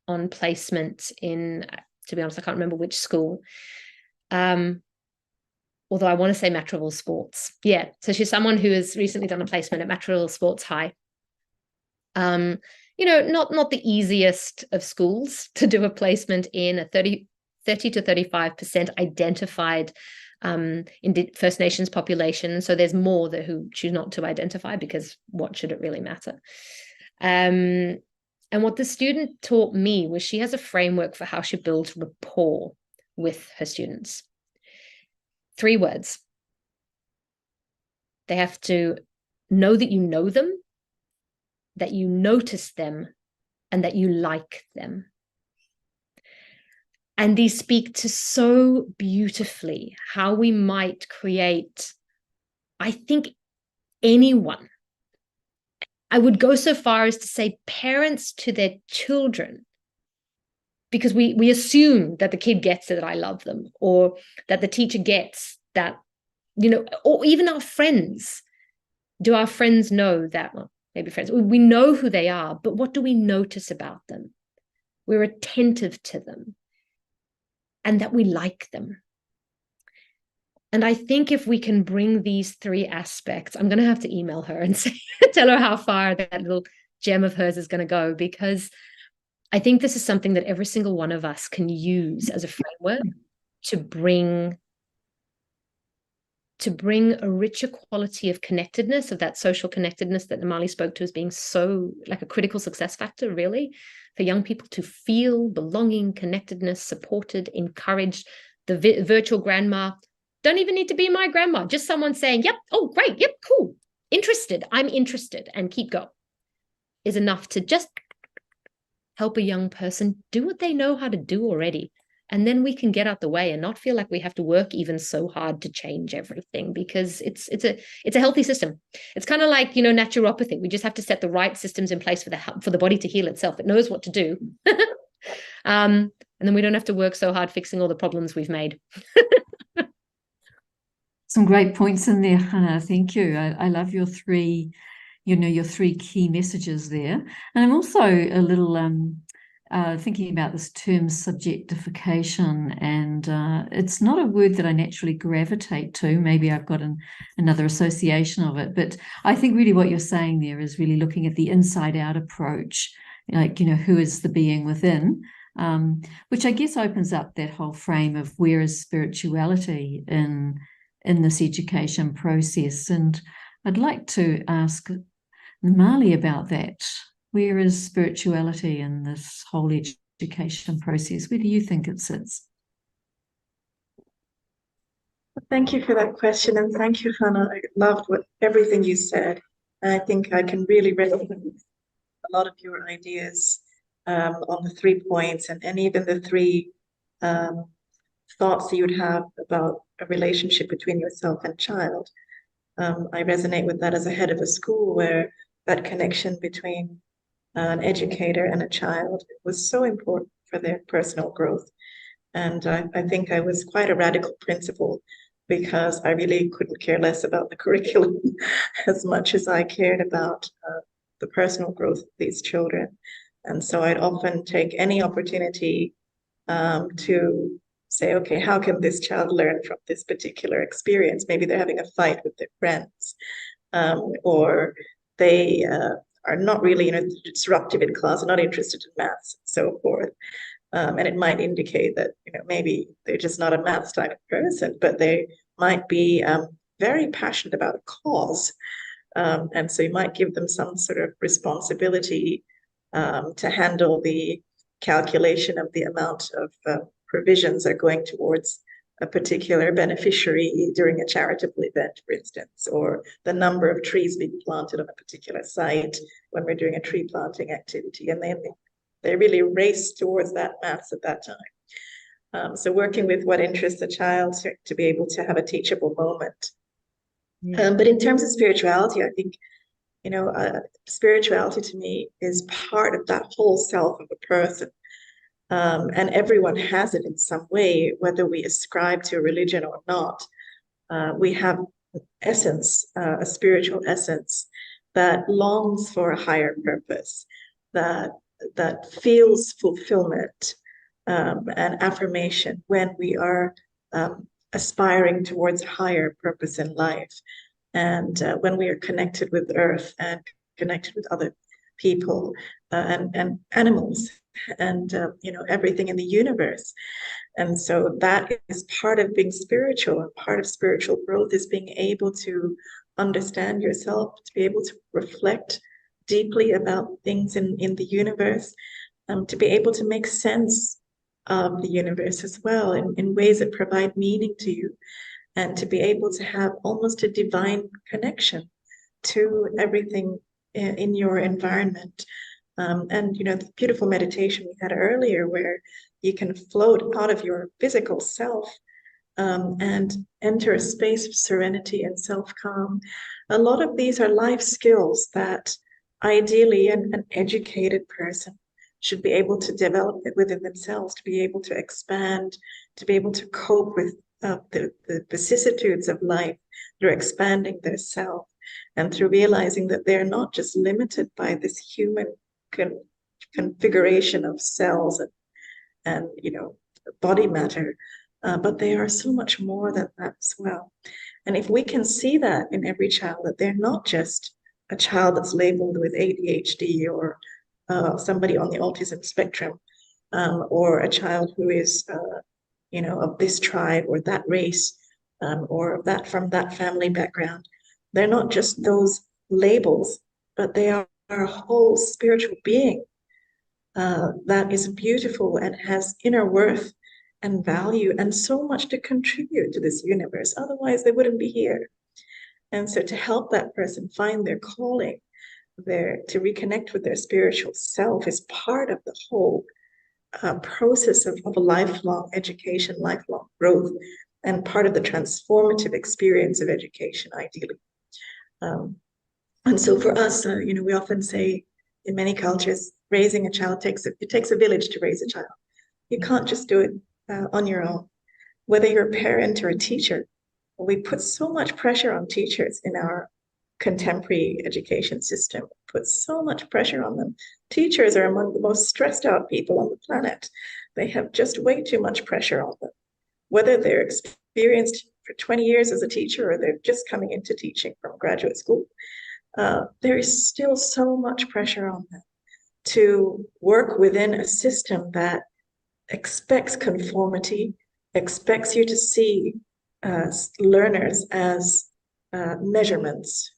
on placement in, to be honest, I can't remember which school. Although I want to say Matraville Sports. Yeah, so she's someone who has recently done a placement at Matraville Sports High. You know, not the easiest of schools to do a placement in, a 30 to 35% identified First Nations population. So there's more who choose not to identify, because what should it really matter? And what the student taught me was she has a framework for how she builds rapport with her students. 3 words. They have to know that you know them, that you notice them, and that you like them. And these speak to so beautifully how we might create, I think, anyone. I would go so far as to say parents to their children, because we assume that the kid gets it, that I love them, or that the teacher gets that, you know, or even our friends. Do our friends know that? Well, maybe friends. We know who they are, but what do we notice about them? We're attentive to them, and that we like them. And I think if we can bring these 3 aspects, I'm going to have to email her and say, tell her how far that little gem of hers is going to go, because I think this is something that every single one of us can use as a framework to bring a richer quality of connectedness, of that social connectedness that Nimali spoke to as being so like a critical success factor, really, for young people to feel belonging, connectedness, supported, encouraged. The virtual grandma don't even need to be my grandma, just someone saying, yep, oh, great, yep, cool, interested, I'm interested, and keep going, is enough to just help a young person do what they know how to do already. And then we can get out the way and not feel like we have to work even so hard to change everything, because it's a healthy system. It's kind of like, you know, naturopathy. We just have to set the right systems in place for the body to heal itself. It knows what to do. And then we don't have to work so hard fixing all the problems we've made. Some great points in there, Chanah. Thank you. I love your 3, your 3 key messages there. And I'm also a little thinking about this term subjectification, and it's not a word that I naturally gravitate to. Maybe I've got another association of it, but I think really what you're saying there is really looking at the inside out approach, like, who is the being within, which I guess opens up that whole frame of where is spirituality in this education process. And I'd like to ask Nimali about that. Where is spirituality in this whole education process? Where do you think it sits? Thank you for that question, and thank you, Chanah. I loved everything you said. And I think I can really resonate with a lot of your ideas on the 3 points, and even the 3 thoughts that you'd have about a relationship between yourself and child. I resonate with that as a head of a school, where that connection between an educator and a child was so important for their personal growth. And I think I was quite a radical principal, because I really couldn't care less about the curriculum as much as I cared about the personal growth of these children. And so I'd often take any opportunity to say, okay, how can this child learn from this particular experience? Maybe they're having a fight with their friends, or they are not really, disruptive in class, not interested in maths, and so forth. And it might indicate that, maybe they're just not a maths type of person, but they might be very passionate about a cause. And so you might give them some sort of responsibility to handle the calculation of the amount of provisions are going towards a particular beneficiary during a charitable event, for instance, or the number of trees being planted on a particular site when we're doing a tree planting activity. And they really race towards that maths at that time. So working with what interests the child to be able to have a teachable moment. Yeah. But in terms of spirituality, I think, spirituality to me is part of that whole self of a person. And everyone has it in some way, whether we ascribe to a religion or not. We have essence, a spiritual essence that longs for a higher purpose, that feels fulfillment and affirmation when we are aspiring towards higher purpose in life, and when we are connected with earth and connected with other people and animals and everything in the universe. And so that is part of being spiritual, and part of spiritual growth is being able to understand yourself, to be able to reflect deeply about things in the universe, to be able to make sense of the universe as well in ways that provide meaning to you, and to be able to have almost a divine connection to everything in your environment. And the beautiful meditation we had earlier, where you can float out of your physical self and enter a space of serenity and self-calm. A lot of these are life skills that ideally an educated person should be able to develop it within themselves, to be able to expand, to be able to cope with the vicissitudes of life through expanding their self, and through realizing that they're not just limited by this human configuration of cells and body matter, but they are so much more than that as well. And if we can see that in every child, that they're not just a child that's labeled with ADHD or somebody on the autism spectrum, or a child who is of this tribe or that race, or that from that family background. They're not just those labels, but they are a whole spiritual being that is beautiful and has inner worth and value and so much to contribute to this universe. Otherwise, they wouldn't be here. And so to help that person find their calling, to reconnect with their spiritual self, is part of the whole process of a lifelong education, lifelong growth, and part of the transformative experience of education, ideally. And so for us, we often say in many cultures, raising a child takes a village to raise a child. You can't just do it on your own. Whether you're a parent or a teacher, we put so much pressure on teachers in our contemporary education system. Put so much pressure on them. Teachers are among the most stressed out people on the planet. They have just way too much pressure on them. Whether they're experienced for 20 years as a teacher or they're just coming into teaching from graduate school, there is still so much pressure on them to work within a system that expects conformity, expects you to see learners as measurements,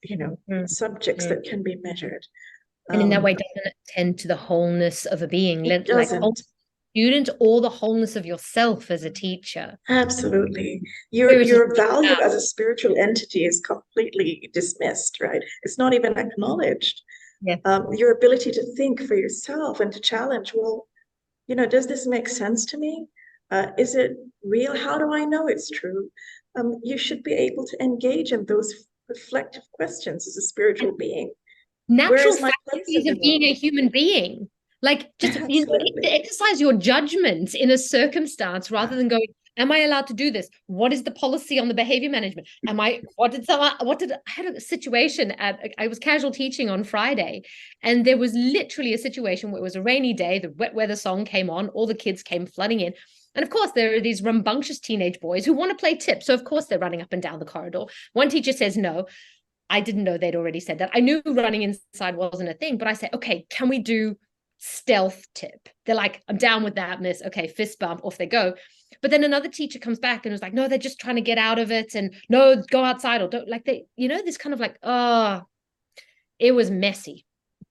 subjects that can be measured. And in that way, doesn't attend to the wholeness of a being. It doesn't. Like student, or the wholeness of yourself as a teacher. Absolutely. Your value as a spiritual entity is completely dismissed, right? It's not even acknowledged. Yeah. Your ability to think for yourself and to challenge, well, does this make sense to me? Is it real? How do I know it's true? You should be able to engage in those reflective questions as a spiritual being. Natural faculties of being a human being. Like, just exercise your judgment in a circumstance rather than going, am I allowed to do this? What is the policy on the behavior management? I had a situation I was casual teaching on Friday, and there was literally a situation where it was a rainy day, the wet weather song came on, all the kids came flooding in. And of course, there are these rambunctious teenage boys who want to play tip. So of course, they're running up and down the corridor. One teacher says no. I didn't know they'd already said that. I knew running inside wasn't a thing, but I said, okay, can we do stealth tip? They're like, I'm down with that, miss. Okay, fist bump, off they go. But then another teacher comes back and was like, no, they're just trying to get out of it, and no, go outside, or don't, like, they, this kind of like, it was messy.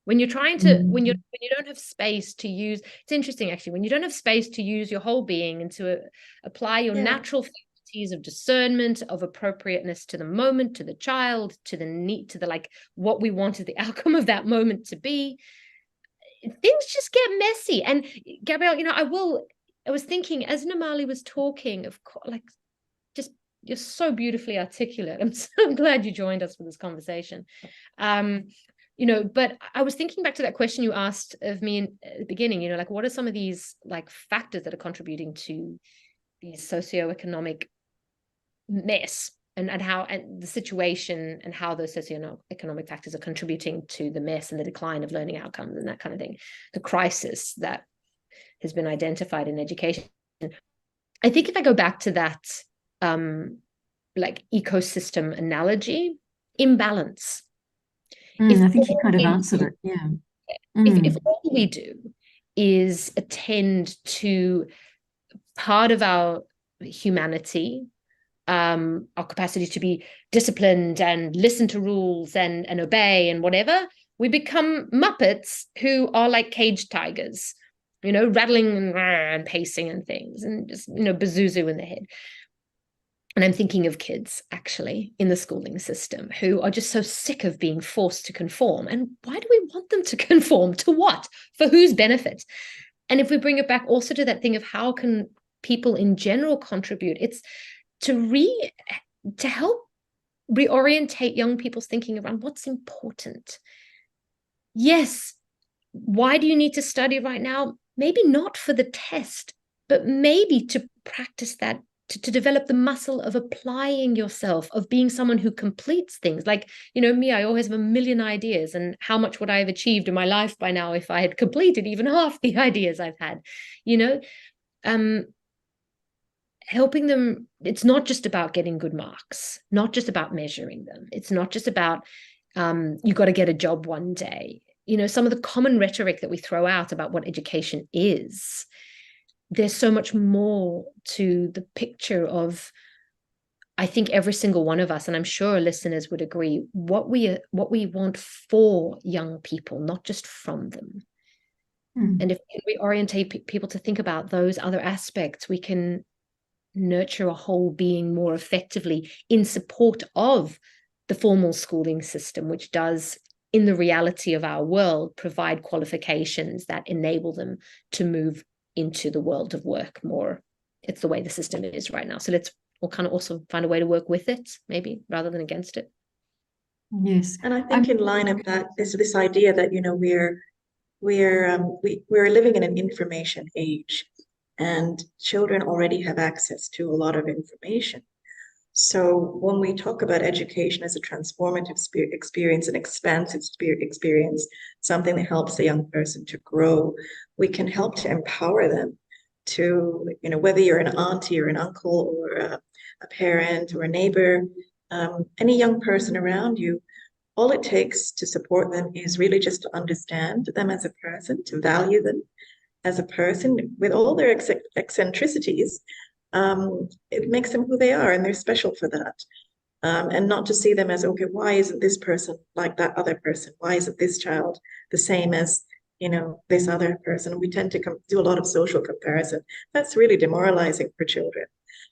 When you're trying to, when you don't have space to use, it's interesting actually, when you don't have space to use your whole being and to apply your natural faculties of discernment, of appropriateness to the moment, to the child, to the need, to the like, what we wanted the outcome of that moment to be, things just get messy. And Gabrielle, I was thinking as Nimali was talking, of course, like, just, you're so beautifully articulate. I'm so glad you joined us for this conversation. But I was thinking back to that question you asked of me at the beginning, like, what are some of these like factors that are contributing to the socioeconomic mess, and how, and the situation, and how those socioeconomic factors are contributing to the mess and the decline of learning outcomes and that kind of thing, the crisis that has been identified in education. I think if I go back to that like ecosystem analogy, imbalance. I think you kind of answered it. Yeah. If all we do is attend to part of our humanity, our capacity to be disciplined and listen to rules and obey and whatever, we become Muppets who are like caged tigers, rattling and pacing and things, and just, Pazuzu in the head. And I'm thinking of kids actually in the schooling system who are just so sick of being forced to conform. And why do we want them to conform? To what? For whose benefit? And if we bring it back also to that thing of how can people in general contribute, it's to help reorientate young people's thinking around what's important. Yes, why do you need to study right now? Maybe not for the test, but maybe to practice that, to develop the muscle of applying yourself, of being someone who completes things. Like, me, I always have a million ideas, and how much would I have achieved in my life by now if I had completed even half the ideas I've had, helping them. It's not just about getting good marks, not just about measuring them. It's not just about, you got to get a job one day. Some of the common rhetoric that we throw out about what education is, there's so much more to the picture of, I think every single one of us, and I'm sure listeners would agree, what we want for young people, not just from them. And if we orientate people to think about those other aspects, we can nurture a whole being more effectively in support of the formal schooling system, which does, in the reality of our world, provide qualifications that enable them to move into the world of work more. It's the way the system is right now. So we'll kind of also find a way to work with it, maybe, rather than against it. Yes. And I think in line of that is this idea that, we're living in an information age, and children already have access to a lot of information. So when we talk about education as a transformative experience, an expansive experience, something that helps a young person to grow, we can help to empower them to, whether you're an auntie or an uncle or a parent or a neighbor, any young person around you, all it takes to support them is really just to understand them as a person, to value them as a person with all their eccentricities. It makes them who they are, and they're special for that. And not to see them as, okay, why isn't this person like that other person? Why isn't this child the same as, this other person? We tend to do a lot of social comparison. That's really demoralizing for children.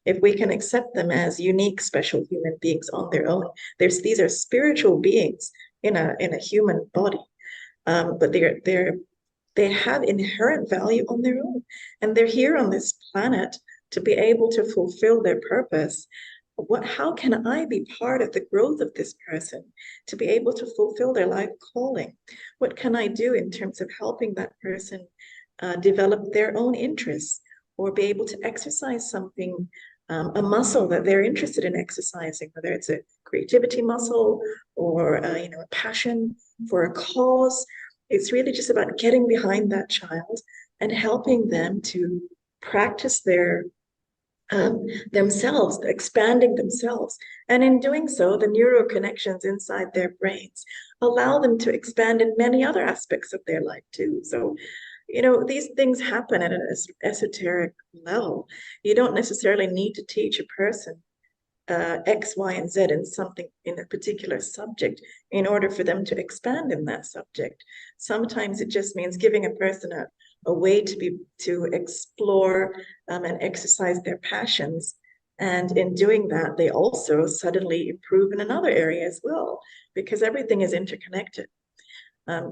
If we can accept them as unique, special human beings on their own, these are spiritual beings in a human body, but they have inherent value on their own, and they're here on this planet to be able to fulfill their purpose. How can I be part of the growth of this person to be able to fulfill their life calling? What can I do in terms of helping that person develop their own interests, or be able to exercise something, a muscle that they're interested in exercising, whether it's a creativity muscle or a passion for a cause. It's really just about getting behind that child and helping them to practice their themselves, expanding themselves. And in doing so, the neural connections inside their brains allow them to expand in many other aspects of their life too. So, these things happen at an esoteric level. You don't necessarily need to teach a person X, Y, and Z in a particular subject in order for them to expand in that subject. Sometimes it just means giving a person a way to explore and exercise their passions. And in doing that, they also suddenly improve in another area as well, because everything is interconnected.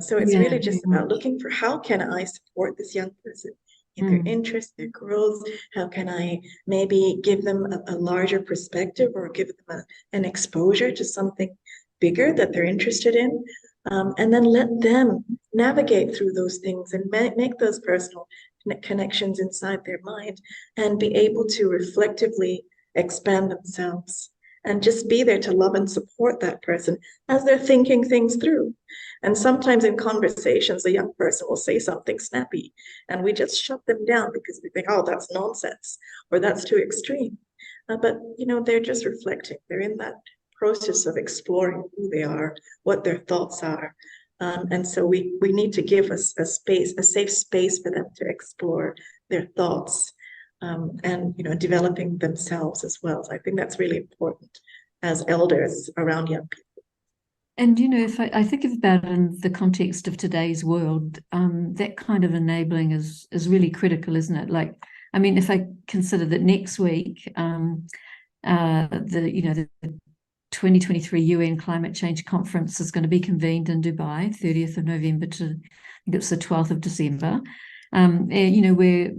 So it's really just about looking for, how can I support this young person in their interest, their growth? How can I maybe give them a larger perspective, or give them an exposure to something bigger that they're interested in? and then let them navigate through those things and make those personal connections inside their mind and be able to reflectively expand themselves and just be there to love and support that person as they're thinking things through. And sometimes in conversations, a young person will say something snappy and we just shut them down because we think, oh, that's nonsense or that's too extreme. But, they're just reflecting. They're in that process of exploring who they are, what their thoughts are. And so we need to give us a safe space for them to explore their thoughts and, developing themselves as well. So I think that's really important as elders around young people. And, if I think about it in the context of today's world, that kind of enabling is really critical, isn't it? Like, I mean, if I consider that next week, the 2023 UN Climate Change Conference is going to be convened in Dubai, 30th of November to, I think it's the 12th of December, where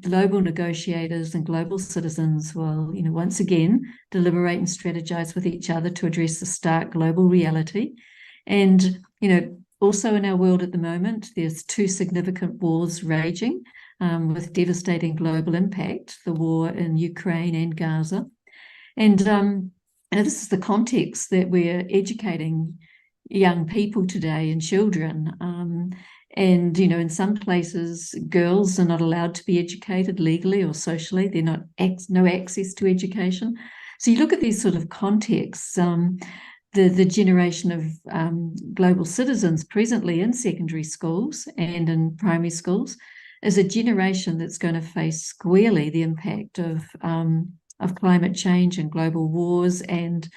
global negotiators and global citizens will, once again, deliberate and strategize with each other to address the stark global reality. And, also in our world at the moment, there's two significant wars raging with devastating global impact, the war in Ukraine and Gaza. And this is the context that we're educating young people today and children. And, in some places, girls are not allowed to be educated legally or socially. They're not no access to education. So you look at these sort of contexts, the generation of global citizens presently in secondary schools and in primary schools is a generation that's going to face squarely the impact of climate change and global wars and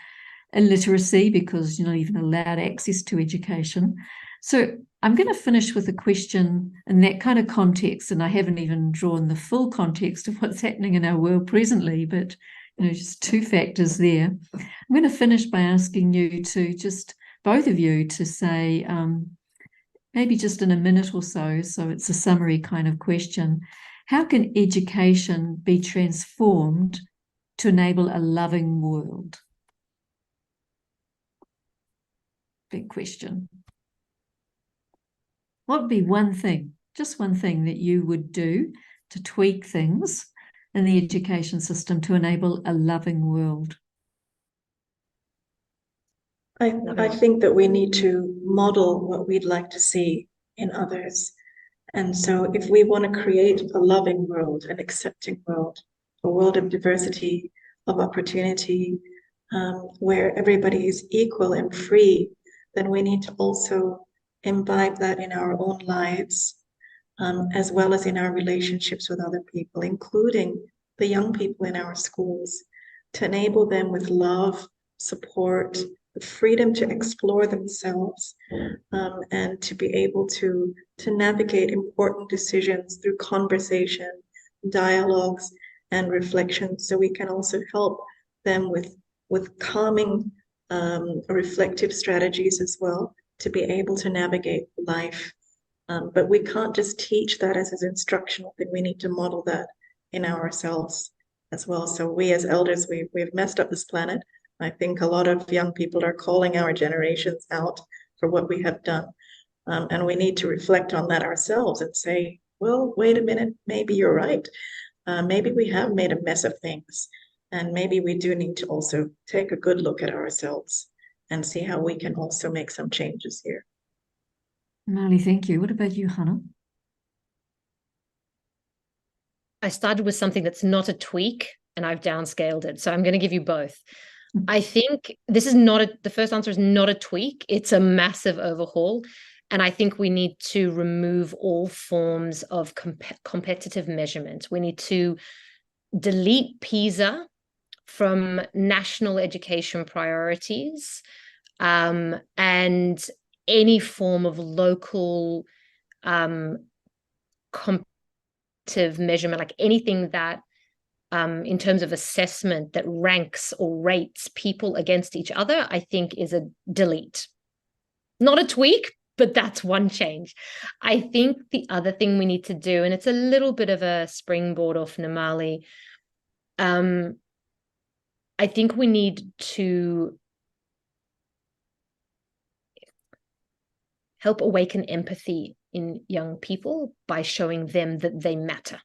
illiteracy because you're not even allowed access to education. So I'm going to finish with a question in that kind of context, and I haven't even drawn the full context of what's happening in our world presently, but just two factors there. I'm going to finish by asking you to just, both of you, to say, maybe just in a minute or so it's a summary kind of question, how can education be transformed to enable a loving world? Big question. What would be one thing, just one thing that you would do to tweak things in the education system to enable a loving world? I think that we need to model what we'd like to see in others. And so if we want to create a loving world, an accepting world, a world of diversity, of opportunity, where everybody is equal and free, then we need to also imbibe that in our own lives, as well as in our relationships with other people, including the young people in our schools, to enable them with love, support, the freedom to explore themselves, and to be able to navigate important decisions through conversation, dialogues, and reflection. So we can also help them with calming, reflective strategies as well, to be able to navigate life. But we can't just teach that as an instructional thing. We need to model that in ourselves as well. So we as elders, we've messed up this planet. I think a lot of young people are calling our generations out for what we have done. And we need to reflect on that ourselves and say, well, wait a minute, maybe you're right. Maybe we have made a mess of things. And maybe we do need to also take a good look at ourselves and see how we can also make some changes here. Nimali, thank you. What about you, Chanah? I started with something that's not a tweak and I've downscaled it. So I'm going to give you both. I think this is the first answer is not a tweak. It's a massive overhaul. And I think we need to remove all forms of competitive measurement. We need to delete PISA from national education priorities, and any form of local competitive measurement, like anything that in terms of assessment that ranks or rates people against each other, I think is a delete. Not a tweak, but that's one change. I think the other thing we need to do, and it's a little bit of a springboard off Nimali, I think we need to help awaken empathy in young people by showing them that they matter.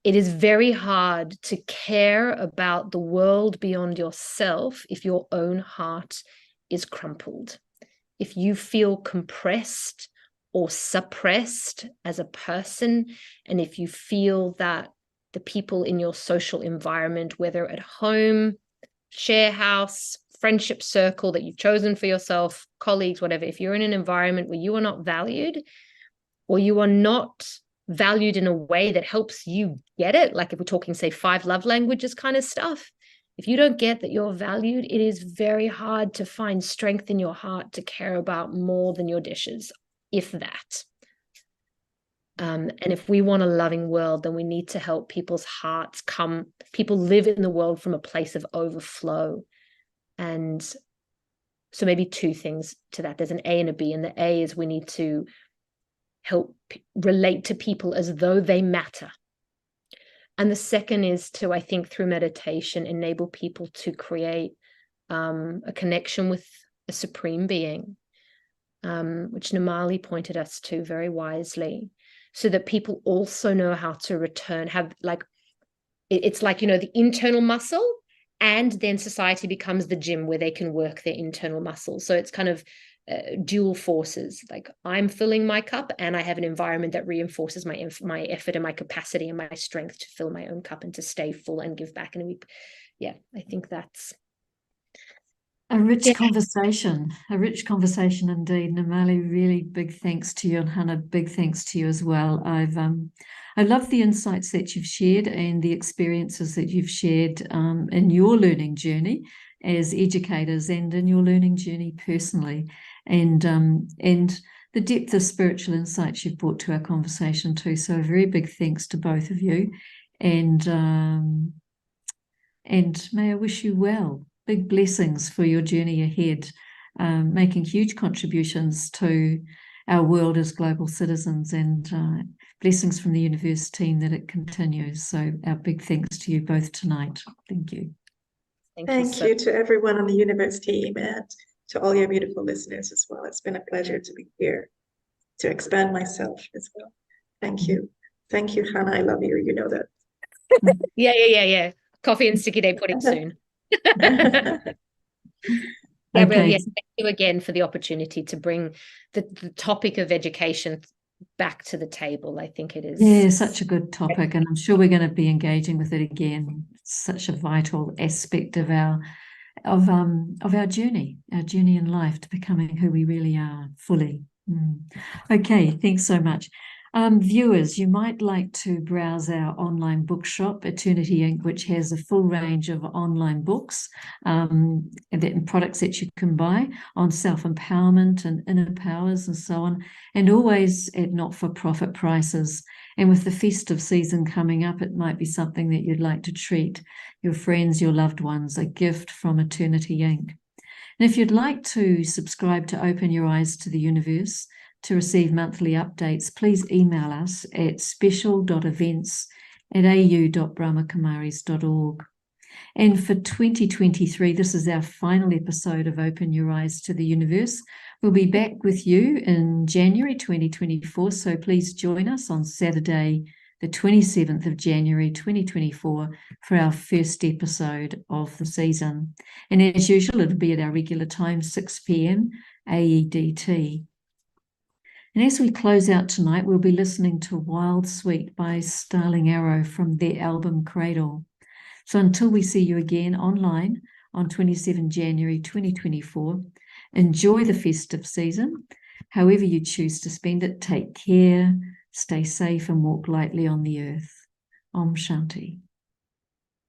It is very hard to care about the world beyond yourself if your own heart is crumpled. If you feel compressed or suppressed as a person, and if you feel that the people in your social environment, whether at home, share house, friendship circle that you've chosen for yourself, colleagues, whatever, if you're in an environment where you are not valued, or you are not valued in a way that helps you get it, like if we're talking, say, 5 love languages kind of stuff, if you don't get that you're valued, it is very hard to find strength in your heart to care about more than your dishes, if that. And if we want a loving world, then we need to help people's hearts people live in the world from a place of overflow. And so maybe 2 things to that. There's an A and a B, and the A is we need to help relate to people as though they matter. And the second is to, I think, through meditation, enable people to create a connection with a supreme being, which Nimali pointed us to very wisely, so that people also know how to return, it's like, the internal muscle, and then society becomes the gym where they can work their internal muscle. So it's kind of dual forces, like I'm filling my cup and I have an environment that reinforces my effort and my capacity and my strength to fill my own cup and to stay full and give back. And I think that's a rich conversation indeed. Nimali, really big thanks to you, and Hannah, big thanks to you as well. I love the insights that you've shared and the experiences that you've shared in your learning journey as educators and in your learning journey personally, and the depth of spiritual insights you've brought to our conversation too. So a very big thanks to both of you, and may I wish you well. Big blessings for your journey ahead, making huge contributions to our world as global citizens, and blessings from the Youniverse team that it continues. So our big thanks to you both tonight. Thank you. Thank you to everyone on the Youniverse team, and to all your beautiful listeners as well. It's been a pleasure to be here, to expand myself as well. Thank you. Thank you, Hannah. I love you. You know that. Yeah. Coffee and sticky day pudding soon. Gabrielle, Okay. yes, thank you again for the opportunity to bring the topic of education back to the table. I think it is such a good topic, and I'm sure we're going to be engaging with it again. It's such a vital aspect of our journey in life to becoming who we really are fully. Okay, thanks so much. Viewers, you might like to browse our online bookshop, Eternity Inc., which has a full range of online books and products that you can buy on self-empowerment and inner powers and so on, and always at not-for-profit prices. And with the festive season coming up, it might be something that you'd like to treat your friends, your loved ones, a gift from Eternity Inc. And if you'd like to subscribe to Open Your Eyes to the Youniverse to receive monthly updates, please email us at special.events@au.brahmakumaris.org. And for 2023, this is our final episode of Open Your Eyes to the Youniverse. We'll be back with you in January 2024, so please join us on Saturday, the 27th of January 2024, for our first episode of the season. And as usual, it'll be at our regular time, 6 p.m. AEDT. And as we close out tonight, we'll be listening to Wild Sweet by Starling Arrow from their album Cradle. So until we see you again online on 27 January 2024, enjoy the festive season. However you choose to spend it, take care, stay safe, and walk lightly on the earth. Om Shanti.